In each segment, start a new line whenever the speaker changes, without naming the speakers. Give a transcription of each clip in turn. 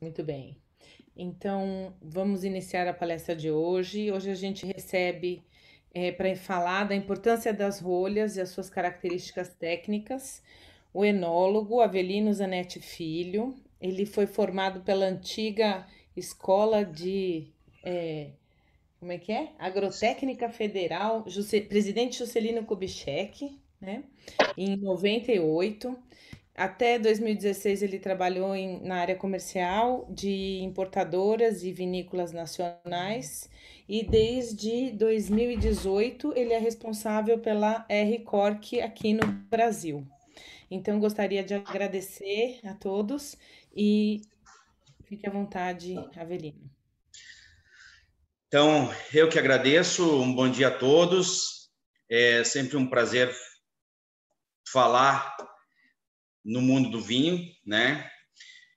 Muito bem. Então, vamos iniciar a palestra de hoje. Hoje a gente recebe para falar da importância das rolhas e as suas características técnicas, o enólogo Avelino Zanetti Filho. Ele foi formado pela antiga Escola de, como é que é? Agrotécnica Federal, Presidente Juscelino Kubitschek, né? Em 98. Até 2016 ele trabalhou na área comercial de importadoras e vinícolas nacionais e desde 2018 ele é responsável pela R Cork aqui no Brasil. Então gostaria de agradecer a todos e fique à vontade, Avelino.
Então, eu que agradeço, um bom dia a todos. É sempre um prazer falar no mundo do vinho, né?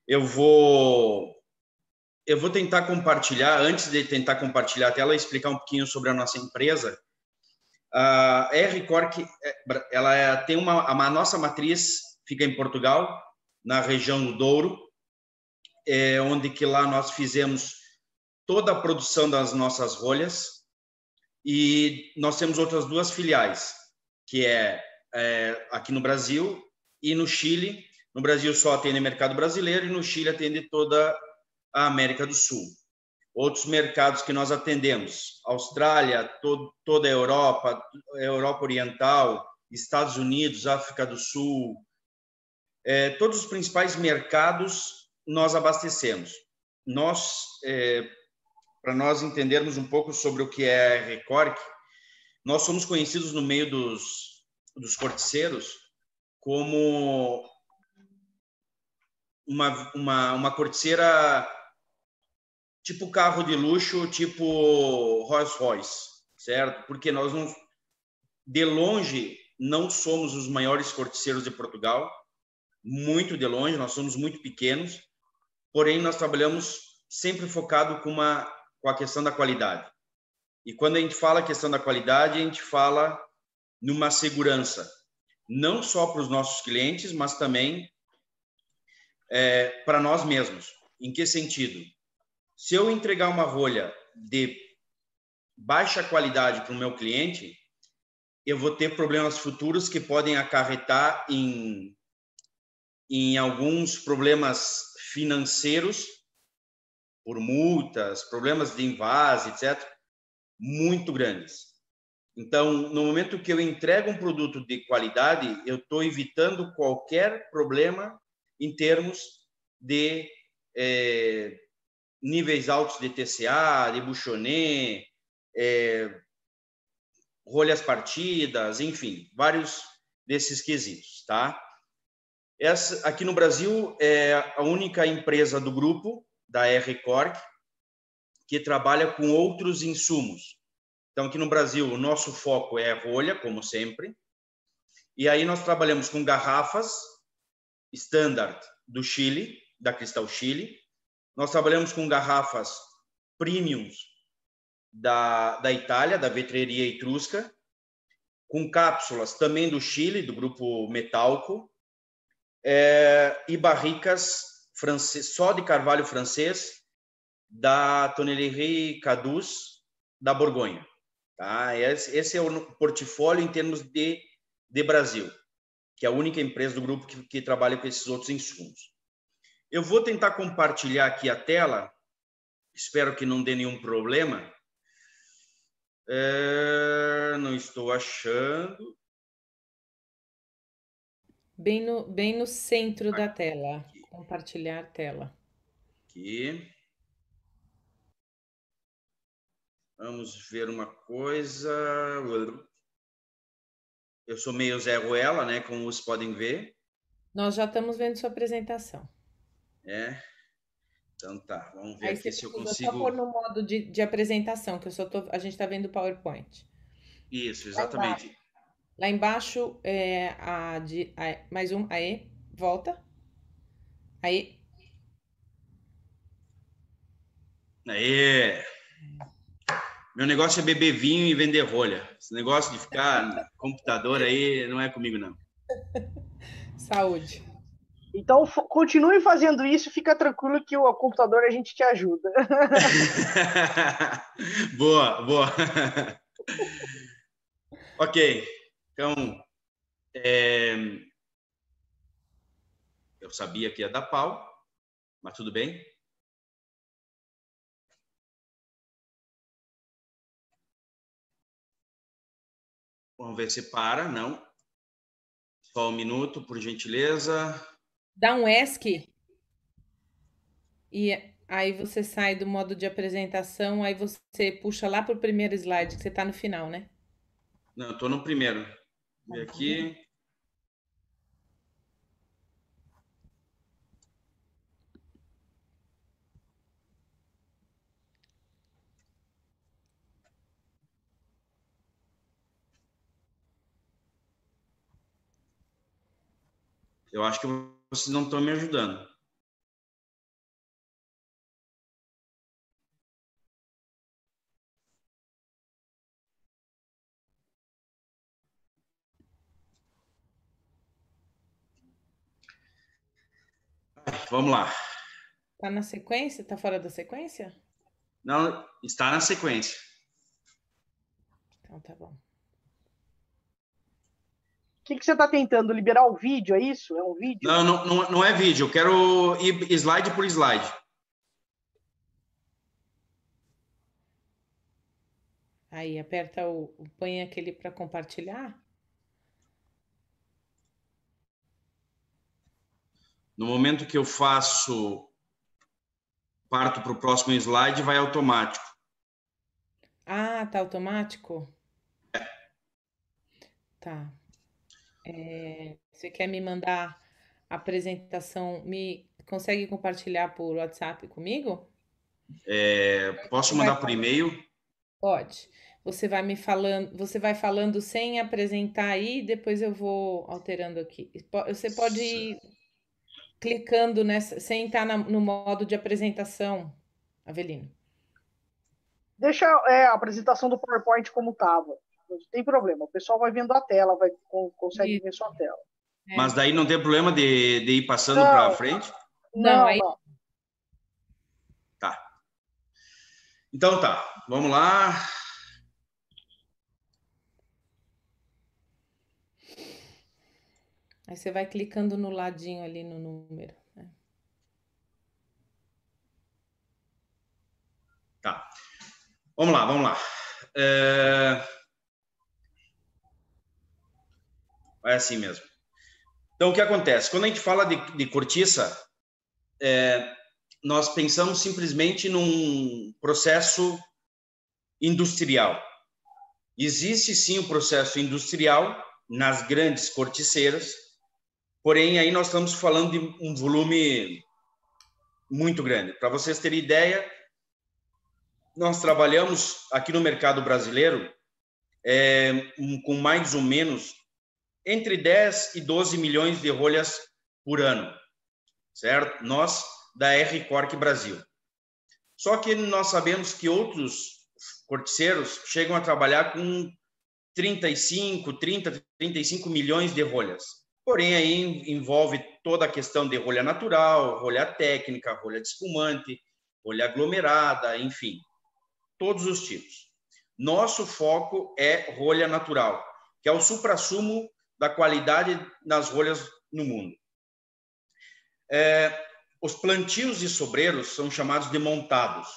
Eu vou tentar compartilhar, antes de tentar compartilhar a tela, explicar um pouquinho sobre a nossa empresa. A R Cork, ela tem a nossa matriz fica em Portugal, na região do Douro, onde que lá nós fizemos toda a produção das nossas rolhas, e nós temos outras duas filiais, que é aqui no Brasil e no Chile. No Brasil só atende mercado brasileiro e no Chile atende toda a América do Sul. Outros mercados que nós atendemos: Austrália, toda a Europa, Europa Oriental, Estados Unidos, África do Sul, todos os principais mercados nós abastecemos. Para nós entendermos um pouco sobre o que é a R-Cork, nós somos conhecidos no meio dos corticeiros como uma corticeira tipo carro de luxo, tipo Rolls Royce, certo? Porque nós, de longe, não somos os maiores corticeiros de Portugal, muito de longe, nós somos muito pequenos, porém nós trabalhamos sempre focado com a questão da qualidade. E quando a gente fala a questão da qualidade, a gente fala numa segurança, não só para os nossos clientes, mas também para nós mesmos. Em que sentido? Se eu entregar uma rolha de baixa qualidade para o meu cliente, eu vou ter problemas futuros que podem acarretar em alguns problemas financeiros, por multas, problemas de invase, etc., muito grandes. Então, no momento que eu entrego um produto de qualidade, eu estou evitando qualquer problema em termos de níveis altos de TCA, de Bouchonnet, rolhas partidas, enfim, vários desses quesitos, tá? Essa aqui no Brasil é a única empresa do grupo da R Cork que trabalha com outros insumos. Então, aqui no Brasil, o nosso foco é rolha, como sempre. E aí nós trabalhamos com garrafas standard do Chile, da Cristal Chile. Nós trabalhamos com garrafas premiums da Itália, da Vetreria Etrusca, com cápsulas também do Chile, do grupo Metalco, e barricas só de carvalho francês, da Tonnellerie Cadus, da Borgonha. Tá? Esse é o portfólio em termos de Brasil, que é a única empresa do grupo que trabalha com esses outros insumos. Eu vou tentar compartilhar aqui a tela, espero que não dê nenhum problema. Não estou achando.
Bem no centro da tela.
Aqui.
Compartilhar tela.
Aqui. Vamos ver uma coisa. Eu sou meio Zé Ruela, né? Como vocês podem ver.
Nós já estamos vendo sua apresentação.
Então tá, vamos ver
Aí
aqui
você
se eu
precisa só
consigo.
pôr no modo de apresentação, que a gente está vendo o PowerPoint.
Isso,
Lá embaixo,
exatamente.
lá embaixo mais um, aí, volta. Aí,
Aê! Meu negócio é beber vinho e vender rolha. Esse negócio de ficar no computador aí não é comigo, não.
saúde.
Então, continue fazendo isso, fica tranquilo que o computador a gente te ajuda.
Boa, boa. Ok, então, eu sabia que ia dar pau, mas tudo bem. Vamos ver se para, não. Só um minuto, por gentileza.
Dá um ESC e aí você sai do modo de apresentação, aí você puxa lá para o primeiro slide, que você está no final, né?
Não, eu tô no primeiro. Vou ver aqui. Eu acho que vocês não estão me ajudando. Vamos lá.
Tá na sequência? Tá fora da sequência?
Não, está na sequência.
Então tá bom.
O que você está tentando? Liberar o vídeo, é isso? É um vídeo?
Não é vídeo. Eu quero ir slide por slide.
Aí aperta põe aquele para compartilhar.
No momento que eu parto para o próximo slide, vai automático.
Ah, tá automático? Tá. Você quer me mandar a apresentação? Me consegue compartilhar por WhatsApp comigo?
Posso
Você vai
mandar por
falando.
e-mail?
Pode. Você vai falando sem apresentar aí, depois eu vou alterando aqui. Você pode ir clicando nessa, sem estar no modo de apresentação, Avelino.
Deixa a apresentação do PowerPoint como estava. Não tem problema. O pessoal vai vendo a tela, consegue ver sua tela.
Mas daí não tem problema de ir passando para frente?
Não, aí
Não.
Tá. Então tá, vamos lá.
aí você vai clicando no ladinho ali no número, né?
Tá. Vamos lá, vamos lá. É assim mesmo. Então, o que acontece? Quando a gente fala de cortiça, nós pensamos simplesmente num processo industrial. Existe sim o processo industrial nas grandes corticeiras, porém aí nós estamos falando de um volume muito grande. Para vocês terem ideia, nós trabalhamos aqui no mercado brasileiro com mais ou menos entre 10 e 12 milhões de rolhas por ano, certo? Nós, da R Cork Brasil. Só que nós sabemos que outros corticeiros chegam a trabalhar com 35 milhões de rolhas. Porém, aí envolve toda a questão de rolha natural, rolha técnica, rolha de espumante, rolha aglomerada, enfim, todos os tipos. Nosso foco é rolha natural, que é o suprassumo da qualidade das rolhas no mundo. Os plantios de sobreiros são chamados de montados,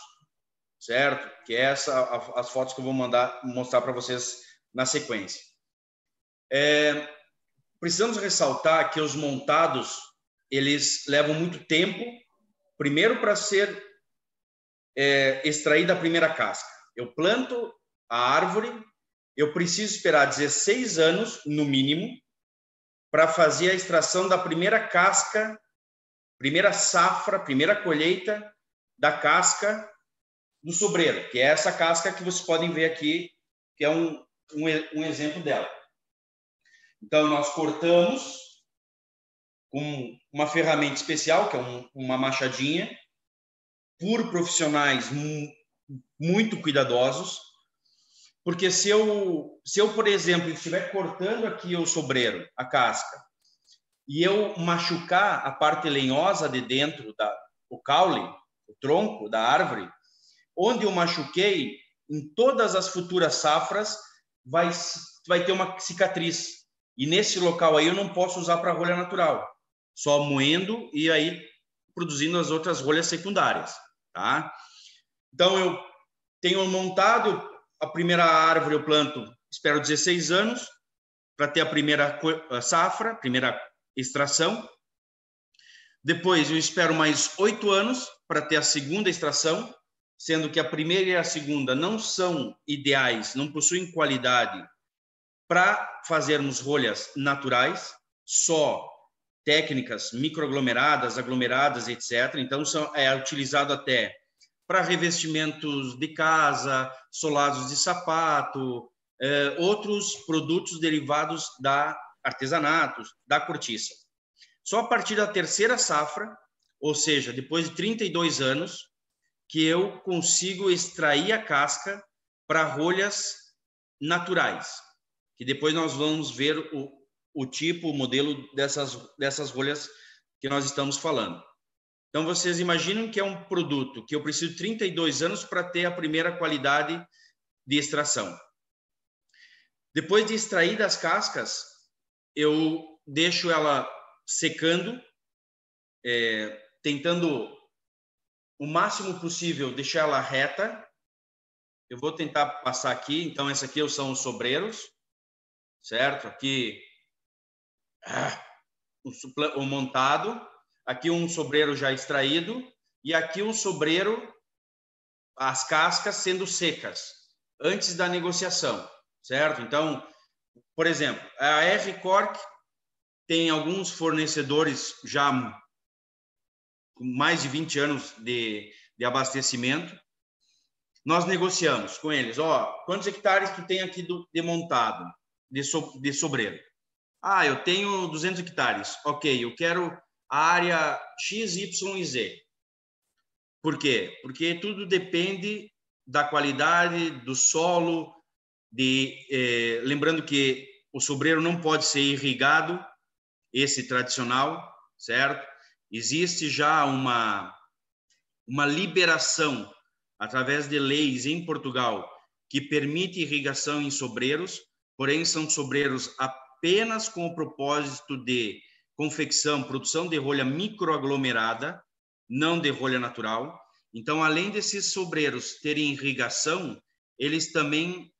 certo? Que é as fotos que eu vou mostrar para vocês na sequência. Precisamos ressaltar que os montados, eles levam muito tempo, primeiro para ser extraída a primeira casca. Eu planto a árvore, eu preciso esperar 16 anos, no mínimo, para fazer a extração da primeira casca, primeira safra, primeira colheita da casca do sobreiro, que é essa casca que vocês podem ver aqui, que é um exemplo dela. Então, nós cortamos com uma ferramenta especial, que é uma machadinha, por profissionais muito cuidadosos, porque se eu, por exemplo, estiver cortando aqui o sobreiro, a casca, e eu machucar a parte lenhosa de dentro, o caule, o tronco da árvore, onde eu machuquei, em todas as futuras safras, vai ter uma cicatriz. E nesse local aí eu não posso usar para rolha natural, só moendo e aí produzindo as outras rolhas secundárias, tá? Então eu tenho montado a primeira árvore, eu planto, espero 16 anos para ter a primeira safra, primeira extração. Depois eu espero mais 8 anos para ter a segunda extração, sendo que a primeira e a segunda não são ideais, não possuem qualidade para fazermos rolhas naturais, só técnicas microaglomeradas, aglomeradas, etc. Então, é utilizado até para revestimentos de casa, solados de sapato, outros produtos derivados da artesanatos, da cortiça. Só a partir da terceira safra, ou seja, depois de 32 anos, que eu consigo extrair a casca para rolhas naturais, que depois nós vamos ver o tipo, o modelo dessas rolhas que nós estamos falando. Então, vocês imaginam que é um produto que eu preciso de 32 anos para ter a primeira qualidade de extração. Depois de extrair das cascas, eu deixo ela secando, tentando o máximo possível deixar ela reta. Eu vou tentar passar aqui. Então, essa aqui são os sobreiros, certo? Aqui o montado. Aqui um sobreiro já extraído. E aqui um sobreiro, as cascas sendo secas, antes da negociação, certo? Então, por exemplo, a R-Cork tem alguns fornecedores já com mais de 20 anos de abastecimento. Nós negociamos com eles, quantos hectares tu tem aqui de montado, de sobreiro? Eu tenho 200 hectares. Ok, eu quero a área X, Y e Z. Por quê? Porque tudo depende da qualidade do solo, lembrando que o sobreiro não pode ser irrigado, esse tradicional, certo? Existe já uma liberação através de leis em Portugal que permite irrigação em sobreiros, porém são sobreiros apenas com o propósito de confecção, produção de rolha microaglomerada, não de rolha natural. Então, além desses sobreiros terem irrigação, eles também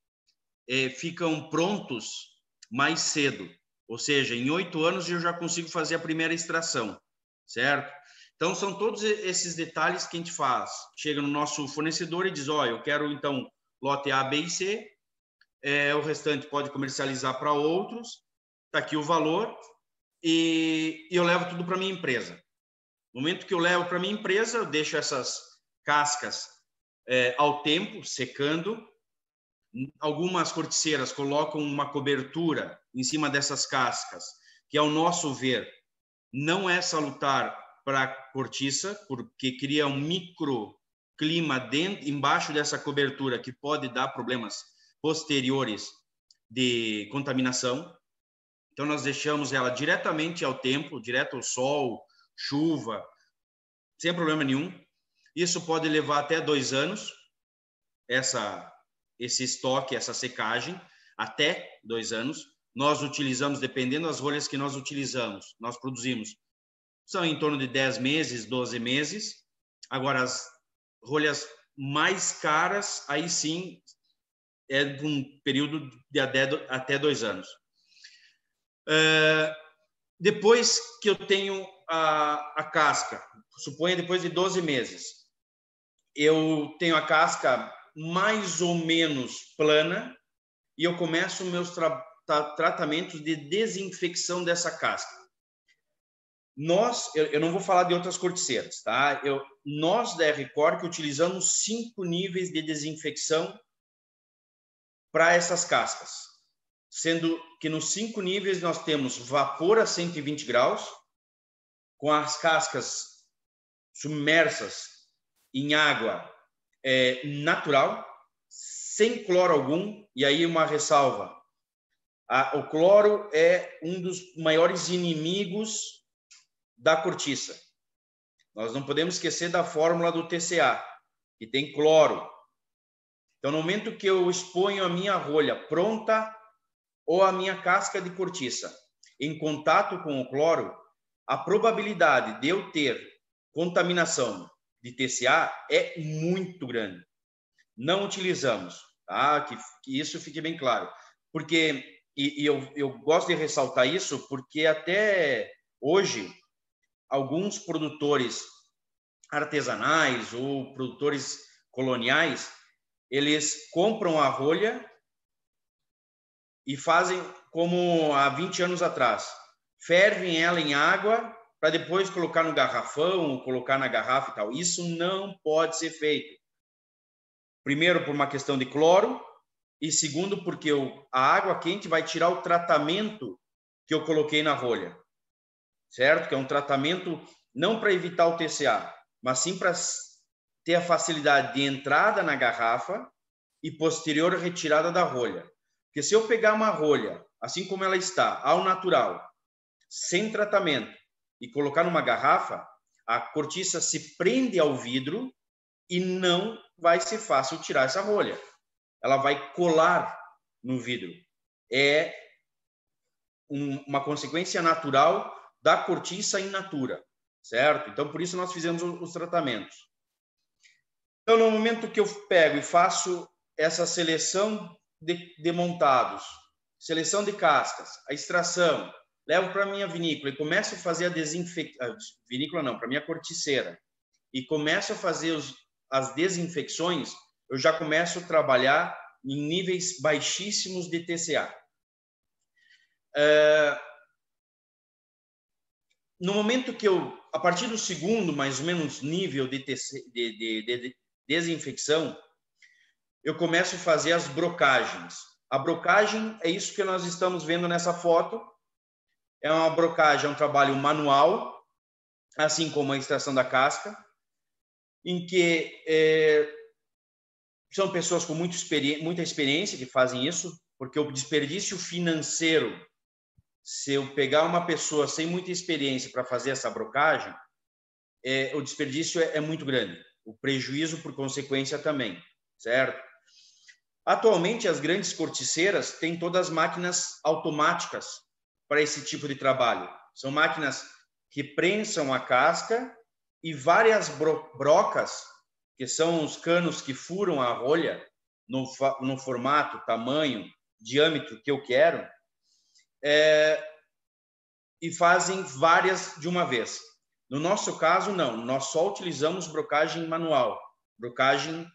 ficam prontos mais cedo. Ou seja, em 8 anos eu já consigo fazer a primeira extração, certo? Então, são todos esses detalhes que a gente faz. Chega no nosso fornecedor e diz, eu quero, então, lote A, B e C, o restante pode comercializar para outros, está aqui o valor, e eu levo tudo para minha empresa. No momento que eu levo para minha empresa, eu deixo essas cascas ao tempo, secando. Algumas corticeiras colocam uma cobertura em cima dessas cascas, que, ao nosso ver, não é salutar para a cortiça, porque cria um microclima embaixo dessa cobertura que pode dar problemas posteriores de contaminação. Então, nós deixamos ela diretamente ao tempo, direto ao sol, chuva, sem problema nenhum. Isso pode levar até 2 anos, esse estoque, essa secagem, até 2 anos. Nós utilizamos, dependendo das rolhas que nós utilizamos, nós produzimos, são em torno de 10 meses, 12 meses. Agora, as rolhas mais caras, aí sim, é de um período de até 2 anos. Depois que eu tenho a casca, suponha depois de 12 meses, eu tenho a casca mais ou menos plana e eu começo meus tratamentos de desinfecção dessa casca. Eu não vou falar de outras corticeiras, tá? Nós da R-Cork utilizamos 5 níveis de desinfecção para essas cascas, sendo que nos 5 níveis nós temos vapor a 120 graus, com as cascas submersas em água natural, sem cloro algum. E aí uma ressalva, O cloro é um dos maiores inimigos da cortiça. Nós não podemos esquecer da fórmula do TCA, que tem cloro. Então, no momento que eu exponho a minha rolha pronta ou a minha casca de cortiça em contato com o cloro, a probabilidade de eu ter contaminação de TCA é muito grande. Não utilizamos, tá? Que isso fique bem claro. Porque, eu gosto de ressaltar isso, porque até hoje, alguns produtores artesanais ou produtores coloniais, eles compram a rolha e fazem como há 20 anos atrás. Fervem ela em água para depois colocar no garrafão, ou colocar na garrafa e tal. Isso não pode ser feito. Primeiro, por uma questão de cloro, e segundo, porque a água quente vai tirar o tratamento que eu coloquei na rolha, certo? Que é um tratamento não para evitar o TCA, mas sim para ter a facilidade de entrada na garrafa e posterior retirada da rolha. Porque se eu pegar uma rolha, assim como ela está, ao natural, sem tratamento, e colocar numa garrafa, a cortiça se prende ao vidro e não vai ser fácil tirar essa rolha. Ela vai colar no vidro. É uma consequência natural da cortiça in natura, certo? Então, por isso nós fizemos os tratamentos. Então, no momento que eu pego e faço essa seleção de montados, seleção de cascas, a extração, levo para a minha vinícola e começo a fazer a desinfecção, vinícola não, para a minha corticeira, e começo a fazer as desinfecções, eu já começo a trabalhar em níveis baixíssimos de TCA. No momento que a partir do segundo, mais ou menos, nível de desinfecção, eu começo a fazer as brocagens. A brocagem é isso que nós estamos vendo nessa foto. É uma brocagem, é um trabalho manual, assim como a extração da casca, em que são pessoas com muita experiência que fazem isso, porque o desperdício financeiro, se eu pegar uma pessoa sem muita experiência para fazer essa brocagem, o desperdício é muito grande. O prejuízo, por consequência, também, certo? Atualmente, as grandes corticeiras têm todas as máquinas automáticas para esse tipo de trabalho. São máquinas que prensam a casca e várias brocas, que são os canos que furam a rolha no formato, tamanho, diâmetro que eu quero, e fazem várias de uma vez. No nosso caso, não. Nós só utilizamos brocagem manual, brocagem,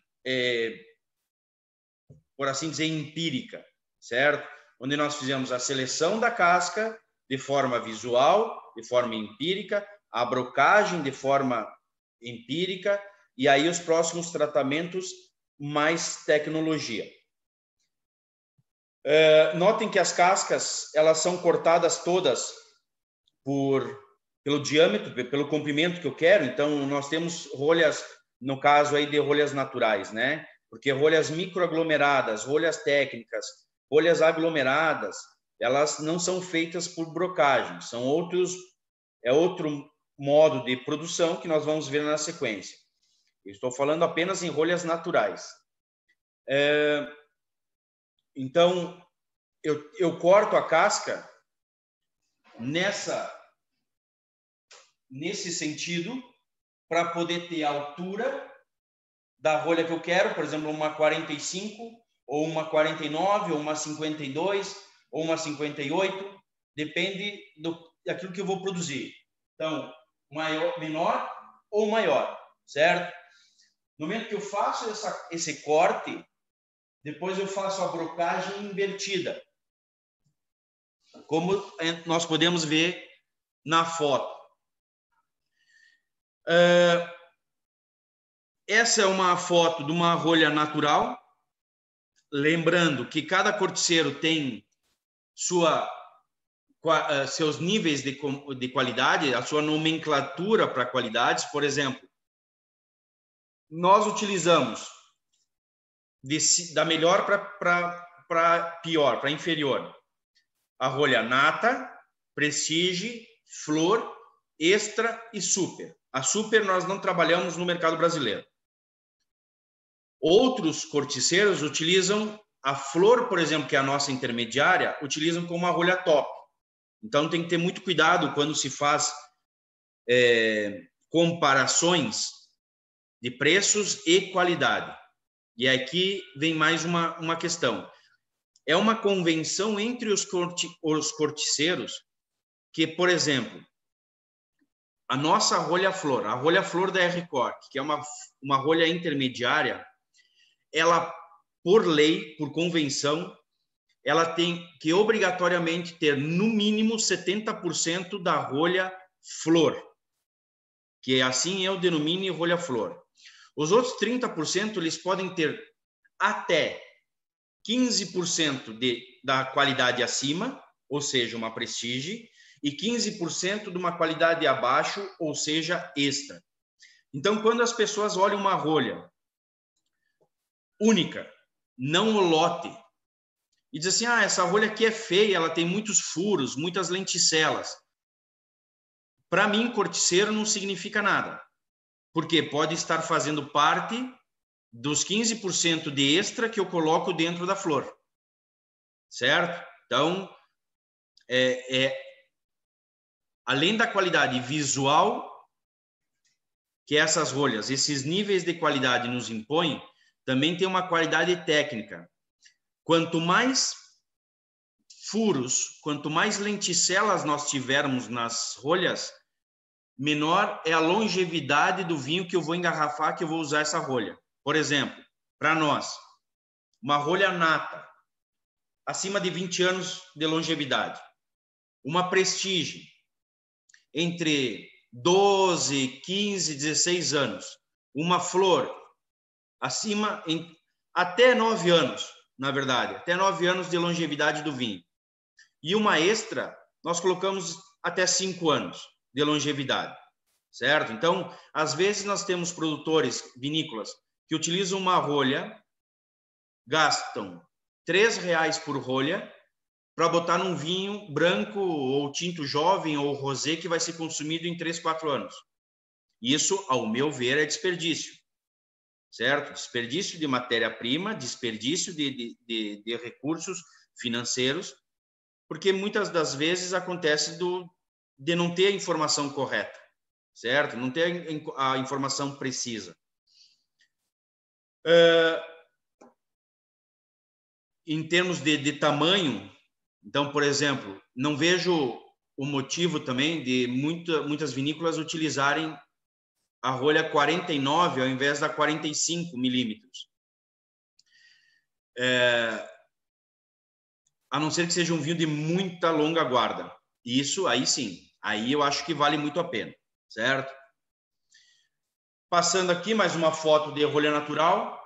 por assim dizer, empírica, certo? Onde nós fizemos a seleção da casca de forma visual, de forma empírica, a brocagem de forma empírica, e aí os próximos tratamentos, mais tecnologia. Notem que as cascas, elas são cortadas todas pelo diâmetro, pelo comprimento que eu quero. Então, nós temos rolhas, no caso aí de rolhas naturais, né? Porque rolhas microaglomeradas, rolhas técnicas, rolhas aglomeradas, elas não são feitas por brocagem, são outro modo de produção que nós vamos ver na sequência. Eu estou falando apenas em rolhas naturais. Então, eu corto a casca nesse sentido, para poder ter a altura da rolha que eu quero, por exemplo, uma 45, ou uma 49, ou uma 52, ou uma 58, depende daquilo que eu vou produzir. Então, menor ou maior, certo? No momento que eu faço esse corte, depois eu faço a brocagem invertida, como nós podemos ver na foto. Essa é uma foto de uma rolha natural, lembrando que cada corticeiro tem seus níveis de qualidade, a sua nomenclatura para qualidades. Por exemplo, nós utilizamos da melhor para pior, para inferior. a rolha nata, prestige, flor, extra e super. A super nós não trabalhamos no mercado brasileiro. Outros corticeiros utilizam a flor, por exemplo, que é a nossa intermediária, utilizam como uma rolha top. Então tem que ter muito cuidado quando se faz comparações de preços e qualidade. E aqui vem mais uma questão. É uma convenção entre os corticeiros que, por exemplo, a nossa rolha flor, a rolha flor da R-Cork, que é uma rolha intermediária, ela, por lei, por convenção, ela tem que obrigatoriamente ter no mínimo 70% da rolha flor, que assim eu denomino rolha flor. Os outros 30% eles podem ter até 15% da qualidade acima, ou seja, uma prestige, e 15% de uma qualidade abaixo, ou seja, extra. Então, quando as pessoas olham uma rolha única, não o lote, e dizem assim, essa rolha aqui é feia, ela tem muitos furos, muitas lenticelas. Para mim, corticeiro não significa nada, porque pode estar fazendo parte dos 15% de extra que eu coloco dentro da flor, certo? Então, além da qualidade visual que essas rolhas, esses níveis de qualidade nos impõem, também tem uma qualidade técnica. Quanto mais furos, quanto mais lenticelas nós tivermos nas rolhas, menor é a longevidade do vinho que eu vou engarrafar, que eu vou usar essa rolha. Por exemplo, para nós, uma rolha nata, acima de 20 anos de longevidade. Uma prestige, entre 12, 15, 16 anos. Uma flor, acima, até 9 anos, na verdade. Até 9 anos de longevidade do vinho. E uma extra, nós colocamos até 5 anos de longevidade, certo? Então, às vezes nós temos produtores vinícolas que utilizam uma rolha, gastam R$3 por rolha para botar num vinho branco ou tinto jovem ou rosé que vai ser consumido em 3, 4 anos. Isso, ao meu ver, é desperdício, certo? Desperdício de matéria-prima, desperdício de recursos financeiros, porque muitas das vezes acontece de não ter a informação correta, certo? Não ter a informação precisa. Em termos de tamanho, então, por exemplo, não vejo o motivo também de muitas vinícolas utilizarem a rolha 49 ao invés da 45 milímetros. A não ser que seja um vinho de muita longa guarda. Isso, aí sim. Aí eu acho que vale muito a pena, certo? Passando aqui, mais uma foto de rolha natural,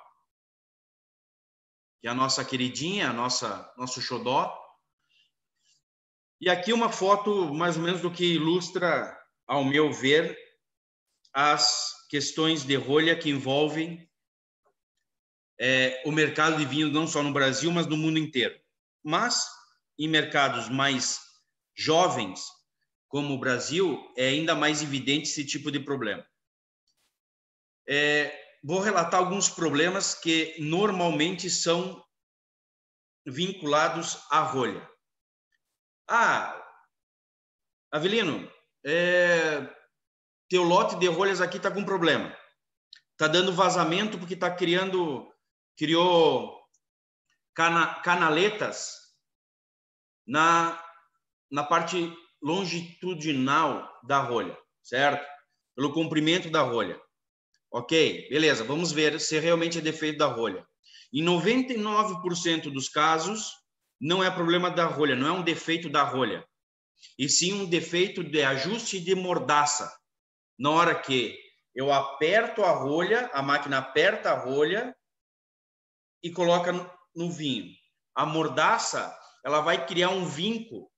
que é a nossa queridinha, nosso xodó. E aqui uma foto, mais ou menos, do que ilustra, ao meu ver, as questões de rolha que envolvem o mercado de vinho, não só no Brasil, mas no mundo inteiro. Mas, em mercados mais jovens, como o Brasil, é ainda mais evidente esse tipo de problema. Vou relatar alguns problemas que normalmente são vinculados à rolha. Avelino, teu lote de rolhas aqui está com problema. Está dando vazamento porque criou canaletas na parte longitudinal da rolha, certo? Pelo comprimento da rolha. Ok, beleza, vamos ver se realmente é defeito da rolha. Em 99% dos casos, não é problema da rolha, não é um defeito da rolha, e sim um defeito de ajuste de mordaça. Na hora que eu aperto a rolha, a máquina aperta a rolha e coloca no vinho. A mordaça, ela vai criar um vinco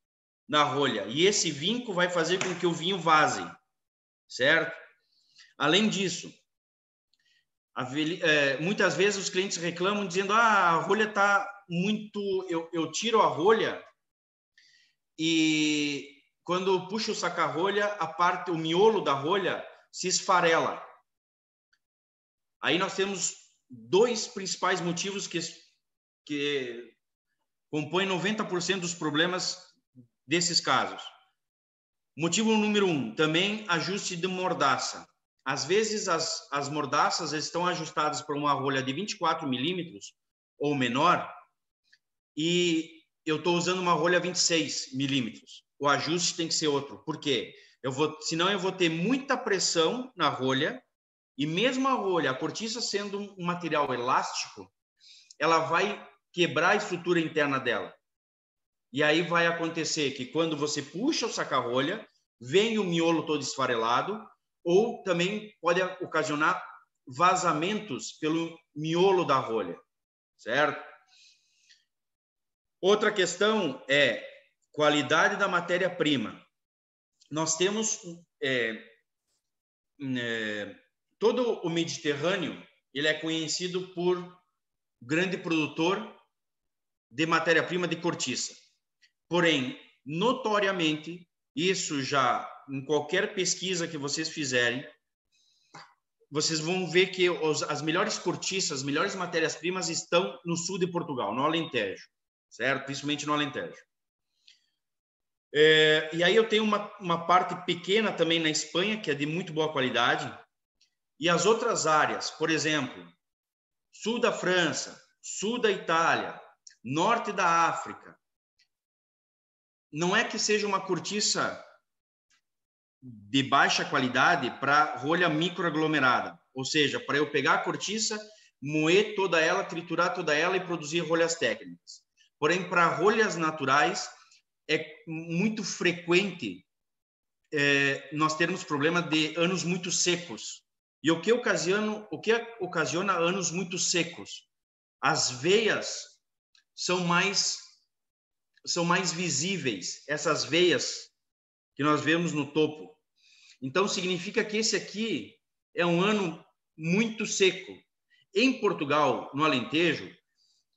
na rolha, e esse vinco vai fazer com que o vinho vaze, certo? Além disso, muitas vezes os clientes reclamam dizendo: a rolha está muito... Eu tiro a rolha e quando puxa o saca-rolha, o miolo da rolha se esfarela. Aí nós temos dois principais motivos que compõem 90% dos problemas desses casos. Motivo número 1, também ajuste de mordaça. Às vezes as mordaças estão ajustadas para uma rolha de 24 milímetros ou menor e eu estou usando uma rolha 26 milímetros. O ajuste tem que ser outro. Por quê? Senão eu vou ter muita pressão na rolha e mesmo a rolha, a cortiça sendo um material elástico, ela vai quebrar a estrutura interna dela. E aí vai acontecer que quando você puxa o saca-rolha, vem o miolo todo esfarelado, ou também pode ocasionar vazamentos pelo miolo da rolha, certo? Outra questão é qualidade da matéria-prima. Nós temos todo o Mediterrâneo, ele é conhecido por grande produtor de matéria-prima de cortiça. Porém, notoriamente, isso já em qualquer pesquisa que vocês fizerem, vocês vão ver que as melhores cortiças, as melhores matérias-primas estão no sul de Portugal, no Alentejo, certo? Principalmente no Alentejo. E aí eu tenho uma parte pequena também na Espanha, que é de muito boa qualidade, e as outras áreas, por exemplo, sul da França, sul da Itália, norte da África, não é que seja uma cortiça de baixa qualidade para rolha microaglomerada, ou seja, para eu pegar a cortiça, moer toda ela, triturar toda ela e produzir rolhas técnicas. Porém, para rolhas naturais, é muito frequente nós termos problema de anos muito secos. E o que ocasiona anos muito secos? As veias são mais visíveis, essas veias que nós vemos no topo. Então, significa que esse aqui é um ano muito seco. Em Portugal, no Alentejo,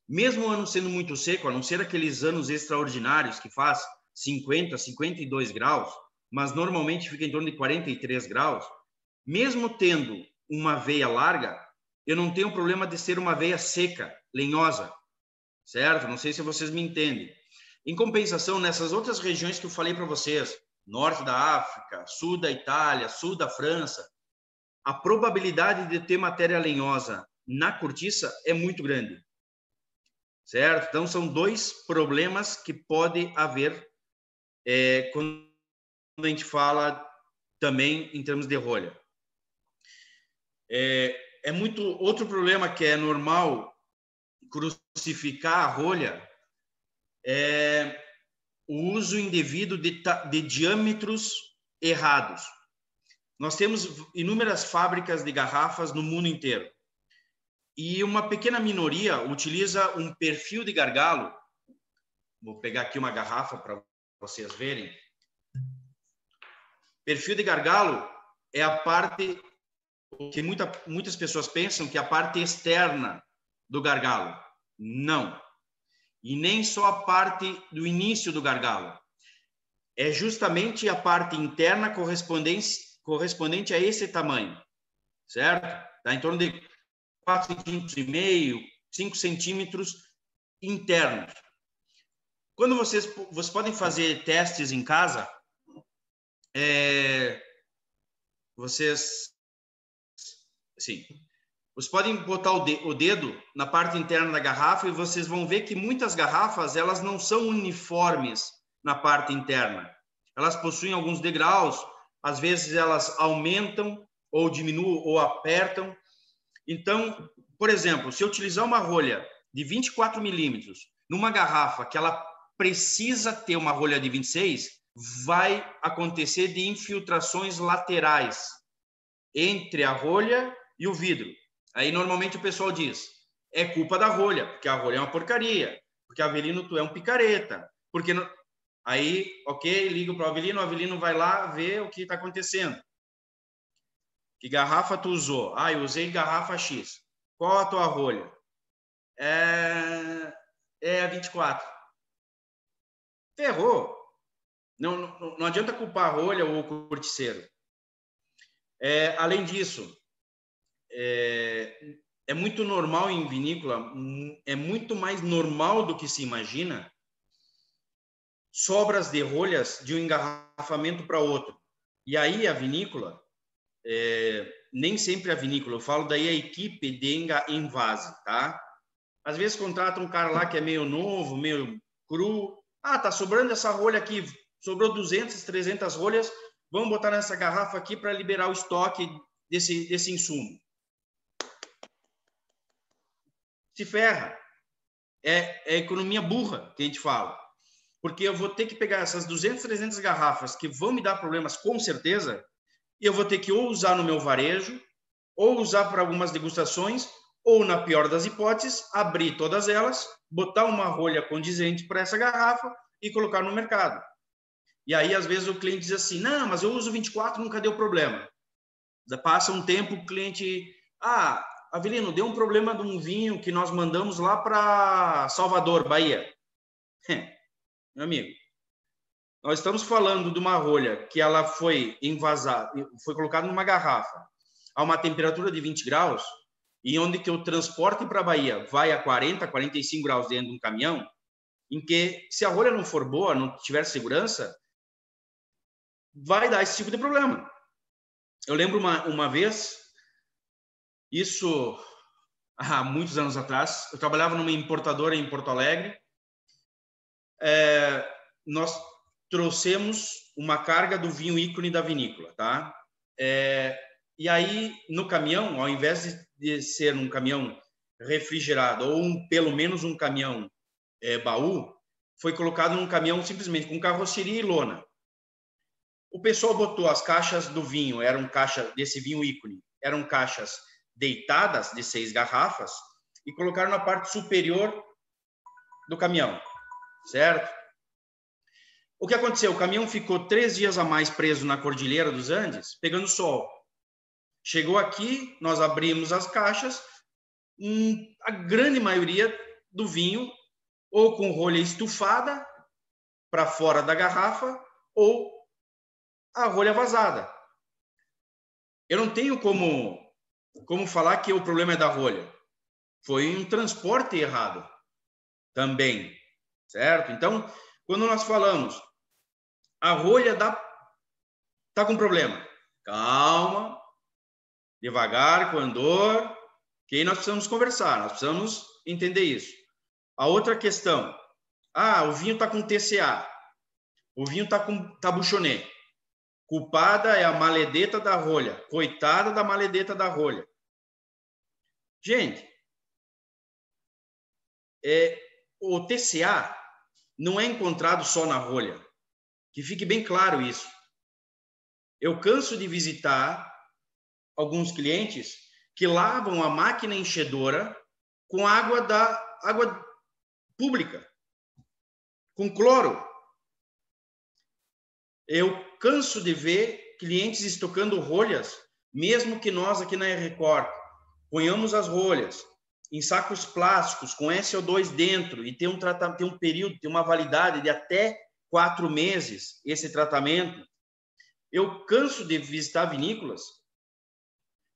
mesmo o ano sendo muito seco, a não ser aqueles anos extraordinários que faz 50, 52 graus, mas normalmente fica em torno de 43 graus, mesmo tendo uma veia larga, eu não tenho problema de ser uma veia seca, lenhosa, certo? Não sei se vocês me entendem. Em compensação, nessas outras regiões que eu falei para vocês, norte da África, sul da Itália, sul da França, a probabilidade de ter matéria lenhosa na cortiça é muito grande, certo? Então, são dois problemas que pode haver quando a gente fala também em termos de rolha. Outro problema que é normal crucificar a rolha é o uso indevido de diâmetros errados. Nós temos inúmeras fábricas de garrafas no mundo inteiro. E uma pequena minoria utiliza um perfil de gargalo. Vou pegar aqui uma garrafa para vocês verem. Perfil de gargalo é a parte que muitas pessoas pensam que é a parte externa do gargalo. Não. E nem só a parte do início do gargalo. É justamente a parte interna correspondente a esse tamanho, certo? Está em torno de 4,5 centímetros, 5 centímetros internos. Quando vocês podem fazer testes em casa, vocês podem botar o dedo na parte interna da garrafa e vocês vão ver que muitas garrafas elas não são uniformes na parte interna. Elas possuem alguns degraus, às vezes elas aumentam ou diminuem ou apertam. Então, por exemplo, se eu utilizar uma rolha de 24 milímetros numa garrafa que ela precisa ter uma rolha de 26, vai acontecer de infiltrações laterais entre a rolha e o vidro. Aí, normalmente, o pessoal diz, é culpa da rolha, porque a rolha é uma porcaria, porque Avelino, tu é um picareta, porque... Não... Aí, ok, ligo para o Avelino vai lá ver o que está acontecendo. Que garrafa tu usou? Ah, eu usei garrafa X. Qual a tua rolha? É a 24. Ferrou. Não adianta culpar a rolha ou o corticeiro. Além disso, é muito normal em vinícola, é muito mais normal do que se imagina, sobras de rolhas de um engarrafamento para outro. E aí a vinícola, nem sempre a vinícola, eu falo daí a equipe de envase, tá? Às vezes contrata um cara lá que é meio novo, meio cru. Ah, tá sobrando essa rolha aqui, sobrou 200, 300 rolhas, vamos botar nessa garrafa aqui para liberar o estoque desse insumo. Se ferra. É economia burra que a gente fala. Porque eu vou ter que pegar essas 200, 300 garrafas que vão me dar problemas com certeza, e eu vou ter que ou usar no meu varejo, ou usar para algumas degustações, ou, na pior das hipóteses, abrir todas elas, botar uma rolha condizente para essa garrafa e colocar no mercado. E aí, às vezes, o cliente diz assim, não, mas eu uso 24, nunca deu problema. Passa um tempo, o cliente... Ah, Avelino, deu um problema de um vinho que nós mandamos lá para Salvador, Bahia. Meu amigo, nós estamos falando de uma rolha que ela foi envasada, foi colocada numa garrafa a uma temperatura de 20 graus, e onde que o transporte para a Bahia vai a 40, 45 graus dentro de um caminhão, em que, se a rolha não for boa, não tiver segurança, vai dar esse tipo de problema. Eu lembro uma vez, isso há muitos anos atrás, eu trabalhava numa importadora em Porto Alegre, nós trouxemos uma carga do vinho ícone da vinícola, tá? E aí, no caminhão, ao invés de ser um caminhão refrigerado ou pelo menos um caminhão baú, foi colocado num caminhão simplesmente com carroceria e lona. O pessoal botou as caixas do vinho, eram caixas desse vinho ícone, eram caixas deitadas de 6 garrafas e colocaram na parte superior do caminhão, certo? O que aconteceu? O caminhão ficou 3 dias a mais preso na Cordilheira dos Andes, pegando sol. Chegou aqui, nós abrimos as caixas, a grande maioria do vinho ou com rolha estufada para fora da garrafa ou a rolha vazada. Eu não tenho como falar que o problema é da rolha. Foi um transporte errado também, certo? Então, quando nós falamos, a rolha tá com problema. Calma, devagar, com andor, que aí nós precisamos conversar, nós precisamos entender isso. A outra questão, o vinho está com TCA, o vinho está com tabuchonê. Culpada é a maledeta da rolha, coitada da maledeta da rolha. Gente, o TCA não é encontrado só na rolha, que fique bem claro isso. Eu canso de visitar alguns clientes que lavam a máquina enchedora com água pública, com cloro. Eu canso de ver clientes estocando rolhas, mesmo que nós aqui na R-Corp ponhamos as rolhas em sacos plásticos com SO2 dentro e tem um período, tem uma validade de até 4 meses esse tratamento. Eu canso de visitar vinícolas,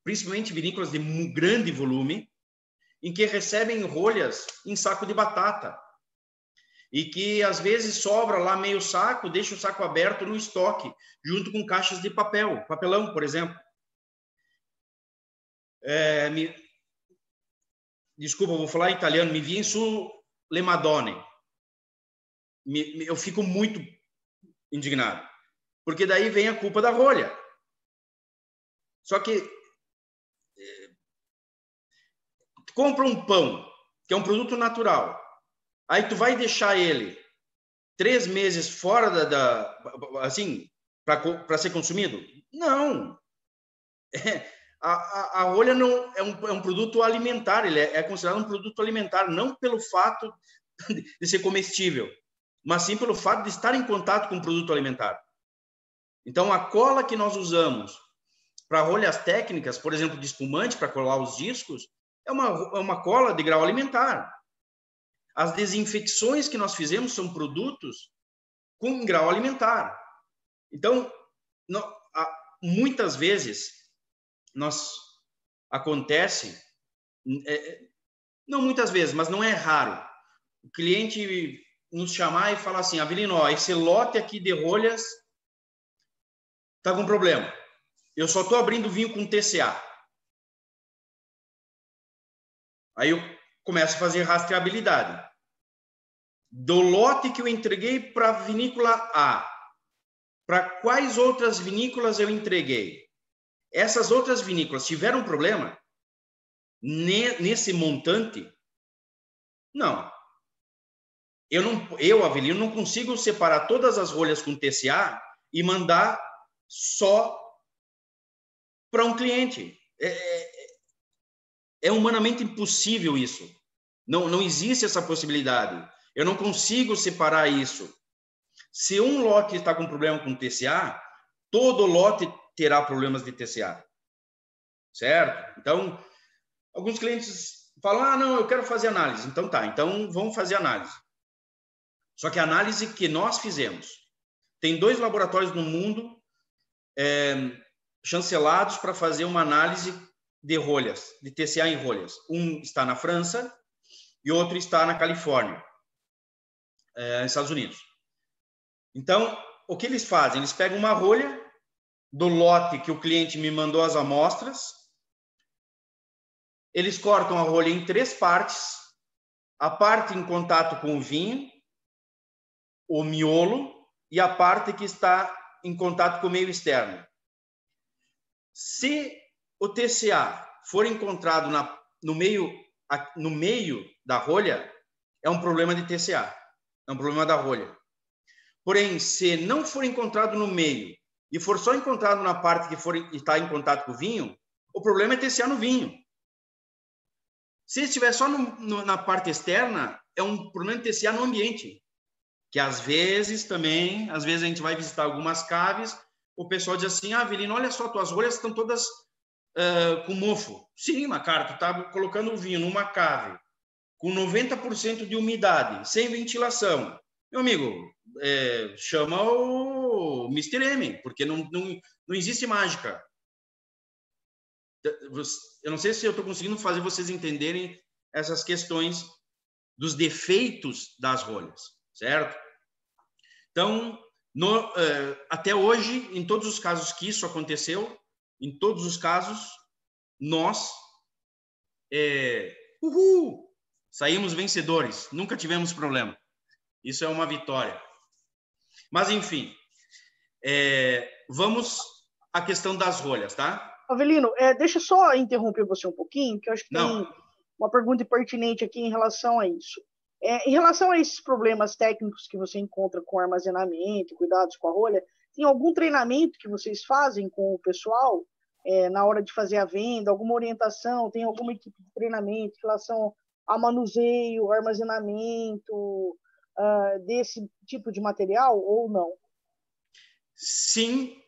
principalmente vinícolas de grande volume, em que recebem rolhas em saco de batata e que às vezes sobra lá meio saco, deixa o saco aberto no estoque, junto com caixas de papelão, por exemplo. Desculpa, vou falar em italiano, mi viene su le madone. Eu fico muito indignado, porque daí vem a culpa da rolha. Só que compra um pão, que é um produto natural, aí tu vai deixar ele 3 meses fora assim, para ser consumido? Não. A rolha não é um produto alimentar, ele é considerado um produto alimentar, não pelo fato de ser comestível, mas sim pelo fato de estar em contato com o produto alimentar. Então, a cola que nós usamos para rolhas técnicas, por exemplo, de espumante, para colar os discos, é uma cola de grau alimentar. As desinfecções que nós fizemos são produtos com grau alimentar. Então, muitas vezes, acontece, não muitas vezes, mas não é raro, o cliente nos chamar e falar assim: Avelino, ó, esse lote aqui de rolhas está com problema. Eu só estou abrindo vinho com TCA. Aí eu começo a fazer rastreabilidade. Do lote que eu entreguei para a vinícola A, para quais outras vinícolas eu entreguei? Essas outras vinícolas tiveram problema nesse montante? Não. Eu, Avelino, não consigo separar todas as rolhas com TCA e mandar só para um cliente. É humanamente impossível isso. Não existe essa possibilidade. Eu não consigo separar isso. Se um lote está com problema com TCA, todo lote terá problemas de TCA. Certo? Então, alguns clientes falam: ah, não, eu quero fazer análise. Então tá, então vamos fazer análise. Só que a análise que nós fizemos, tem 2 laboratórios no mundo chancelados para fazer uma análise de rolhas, de TCA em rolhas. Um está na França e outro está na Califórnia, nos Estados Unidos. Então, o que eles fazem? Eles pegam uma rolha do lote que o cliente me mandou as amostras, eles cortam a rolha em 3 partes, a parte em contato com o vinho, o miolo, e a parte que está em contato com o meio externo. Se o TCA for encontrado no meio da rolha, é um problema de TCA, é um problema da rolha. Porém, se não for encontrado no meio e for só encontrado na parte que está em contato com o vinho, o problema é TCA no vinho. Se estiver só na parte externa, é um problema de TCA no ambiente. Que às vezes a gente vai visitar algumas caves, o pessoal diz assim: ah, Avelino, olha só, tuas rolhas estão todas com mofo. Sim, mas cara, tu está colocando o vinho numa cave com 90% de umidade, sem ventilação. Meu amigo, chama o Mr. M, porque não existe mágica. Eu não sei se eu estou conseguindo fazer vocês entenderem essas questões dos defeitos das rolhas, certo? Então, até hoje, em todos os casos que isso aconteceu, em todos os casos, nós saímos vencedores, nunca tivemos problema. Isso é uma vitória. Mas, enfim, vamos à questão das rolhas, tá?
Avelino, deixa eu só interromper você um pouquinho, que eu acho que tem uma pergunta pertinente aqui em relação a isso. Em relação a esses problemas técnicos que você encontra com armazenamento, cuidados com a rolha, tem algum treinamento que vocês fazem com o pessoal na hora de fazer a venda, alguma orientação, tem alguma equipe de treinamento em relação a manuseio, armazenamento desse tipo de material ou não?
Sim,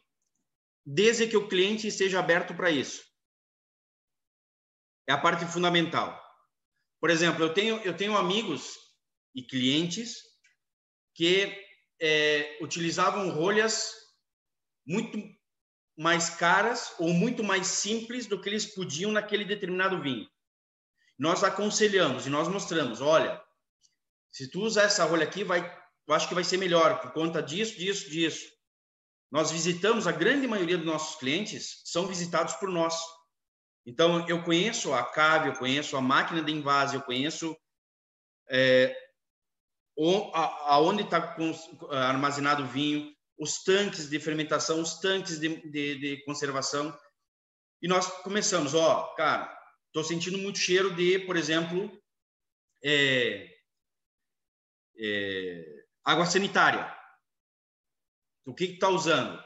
desde que o cliente esteja aberto para isso. É a parte fundamental. Por exemplo, eu tenho amigos e clientes que utilizavam rolhas muito mais caras ou muito mais simples do que eles podiam naquele determinado vinho. Nós aconselhamos e nós mostramos: olha, se tu usar essa rolha aqui, eu acho que vai ser melhor por conta disso, disso, disso. Nós visitamos, a grande maioria dos nossos clientes são visitados por nós. Então, eu conheço a cave, eu conheço a máquina de invase, eu conheço aonde está armazenado o vinho, os tanques de fermentação, os tanques de conservação. E nós começamos: cara, estou sentindo muito cheiro de, por exemplo, água sanitária. O que está usando?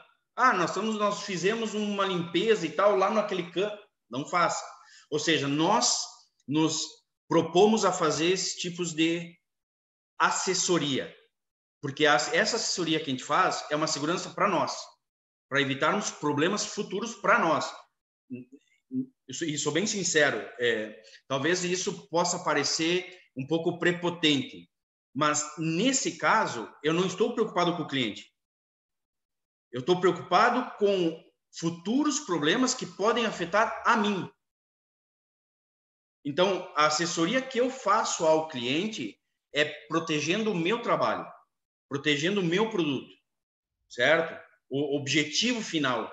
Nós fizemos uma limpeza e tal lá naquele canto. Não faça. Ou seja, nós nos propomos a fazer esses tipos de assessoria, porque essa assessoria que a gente faz é uma segurança para nós, para evitarmos problemas futuros para nós. E sou bem sincero, talvez isso possa parecer um pouco prepotente, Mas, nesse caso, eu não estou preocupado com o cliente. Eu estou preocupado com futuros problemas que podem afetar a mim. Então, a assessoria que eu faço ao cliente é protegendo o meu trabalho, protegendo o meu produto, certo? O objetivo final.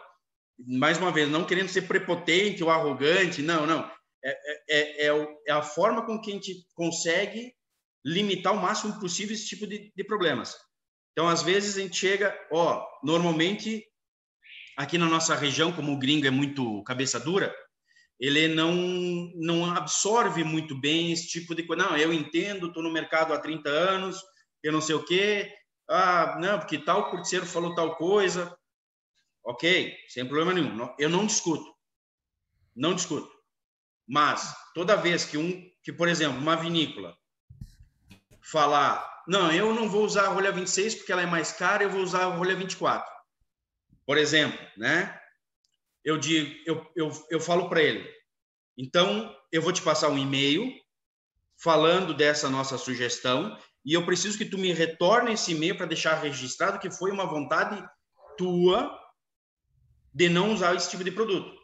Mais uma vez, não querendo ser prepotente ou arrogante, não, não. É a forma com que a gente consegue limitar o máximo possível esse tipo de problemas. Então, às vezes, a gente chega, normalmente, aqui na nossa região, como o gringo é muito cabeça dura, ele não absorve muito bem esse tipo de coisa. Não, eu entendo, estou no mercado há 30 anos, eu não sei o quê. Ah, não, porque tal curticeiro falou tal coisa. Ok, sem problema nenhum. Eu não discuto. Não discuto. Mas, toda vez que, por exemplo, uma vinícola falar, não, eu não vou usar a rolha 26 porque ela é mais cara, eu vou usar a rolha 24. Por exemplo, né? Eu digo, eu falo para ele, então eu vou te passar um e-mail falando dessa nossa sugestão e eu preciso que tu me retorne esse e-mail para deixar registrado que foi uma vontade tua de não usar esse tipo de produto.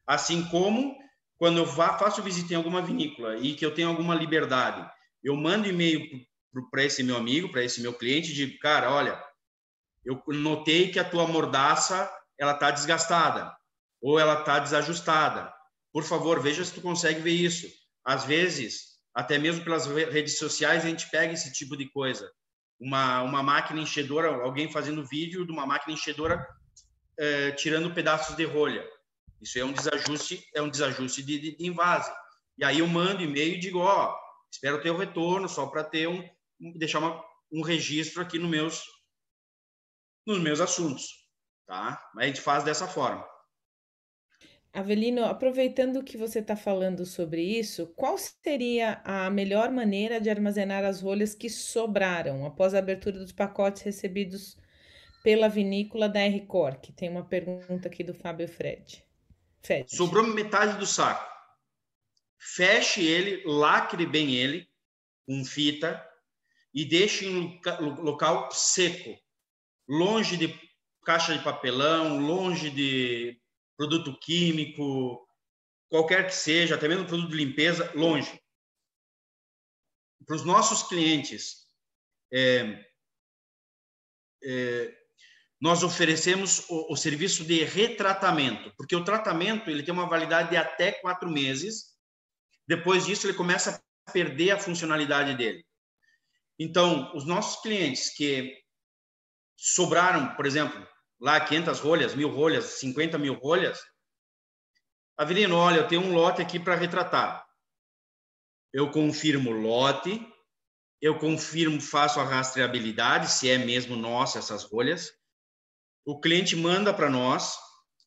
Assim como quando eu faço visita em alguma vinícola e que eu tenho alguma liberdade, eu mando e-mail para esse meu amigo, para esse meu cliente, de cara, olha, eu notei que a tua mordaça ela está desgastada ou ela está desajustada. Por favor, veja se tu consegue ver isso. Às vezes, até mesmo pelas redes sociais, a gente pega esse tipo de coisa. Uma máquina enchedora, alguém fazendo vídeo de uma máquina enchedora tirando pedaços de rolha. Isso é um desajuste de invase. E aí eu mando e-mail e digo, espero ter o retorno só para ter deixar um registro aqui nos meus assuntos, tá? Mas a gente faz dessa forma.
Avelino, aproveitando que você está falando sobre isso, qual seria a melhor maneira de armazenar as rolhas que sobraram após a abertura dos pacotes recebidos pela vinícola da R Cork? Tem uma pergunta aqui do Fábio Fred.
Sobrou metade do saco. Feche ele, lacre bem ele com fita e deixe em local seco, longe de caixa de papelão, longe de produto químico, qualquer que seja, até mesmo produto de limpeza, longe. Para os nossos clientes, nós oferecemos o serviço de retratamento, porque o tratamento ele tem uma validade de até 4 meses. Depois disso, ele começa a perder a funcionalidade dele. Então, os nossos clientes que sobraram, por exemplo, lá 500 rolhas, 1.000 rolhas, 50 mil rolhas, Avelino, olha, eu tenho um lote aqui para retratar. Eu confirmo o lote, eu confirmo, faço a rastreabilidade, se é mesmo nossa essas rolhas. O cliente manda para nós,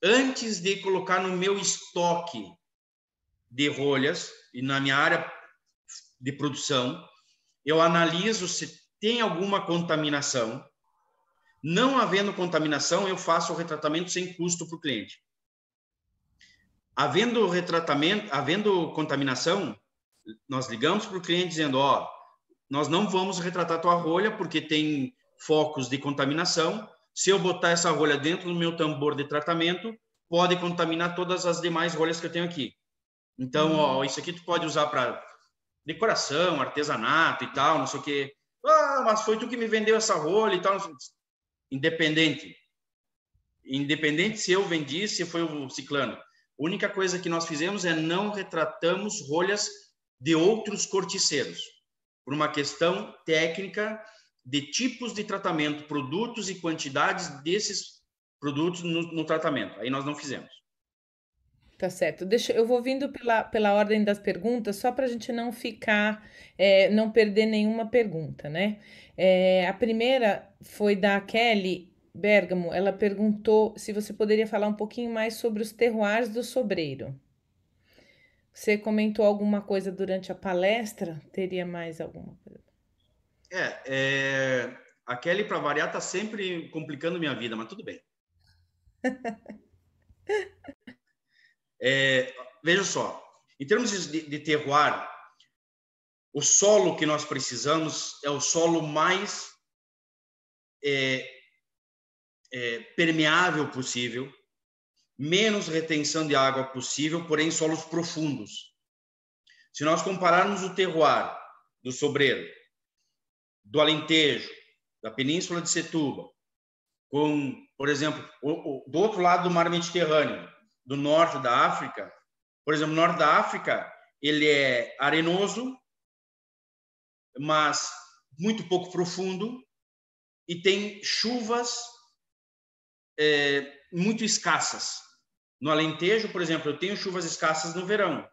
antes de colocar no meu estoque de rolhas e na minha área de produção, eu analiso se tem alguma contaminação. Não havendo contaminação, eu faço o retratamento sem custo para o cliente. Havendo retratamento, havendo contaminação, nós ligamos para o cliente dizendo, nós não vamos retratar tua rolha porque tem focos de contaminação. Se eu botar essa rolha dentro do meu tambor de tratamento, pode contaminar todas as demais rolhas que eu tenho aqui. Então, isso aqui tu pode usar para decoração, artesanato e tal, não sei o quê. Mas foi tu que me vendeu essa rolha e tal. Independente se eu vendi, se foi o ciclano. A única coisa que nós fizemos é não retratamos rolhas de outros corticeiros, por uma questão técnica de tipos de tratamento, produtos e quantidades desses produtos no tratamento. Aí nós não fizemos.
Tá certo. Eu vou vindo pela ordem das perguntas, só para a gente não ficar, não perder nenhuma pergunta, né? A primeira foi da Kelly Bergamo. Ela perguntou se você poderia falar um pouquinho mais sobre os terroirs do Sobreiro. Você comentou alguma coisa durante a palestra? Teria mais alguma coisa?
A Kelly, para variar, está sempre complicando minha vida, mas tudo bem. Veja só, em termos de terroir, o solo que nós precisamos é o solo mais permeável possível, menos retenção de água possível, porém solos profundos. Se nós compararmos o terroir do Sobreiro, do Alentejo, da Península de Setúbal, com, por exemplo, do outro lado do mar Mediterrâneo, do norte da África, por exemplo, o norte da África, ele é arenoso, mas muito pouco profundo e tem chuvas muito escassas. No Alentejo, por exemplo, eu tenho chuvas escassas no verão,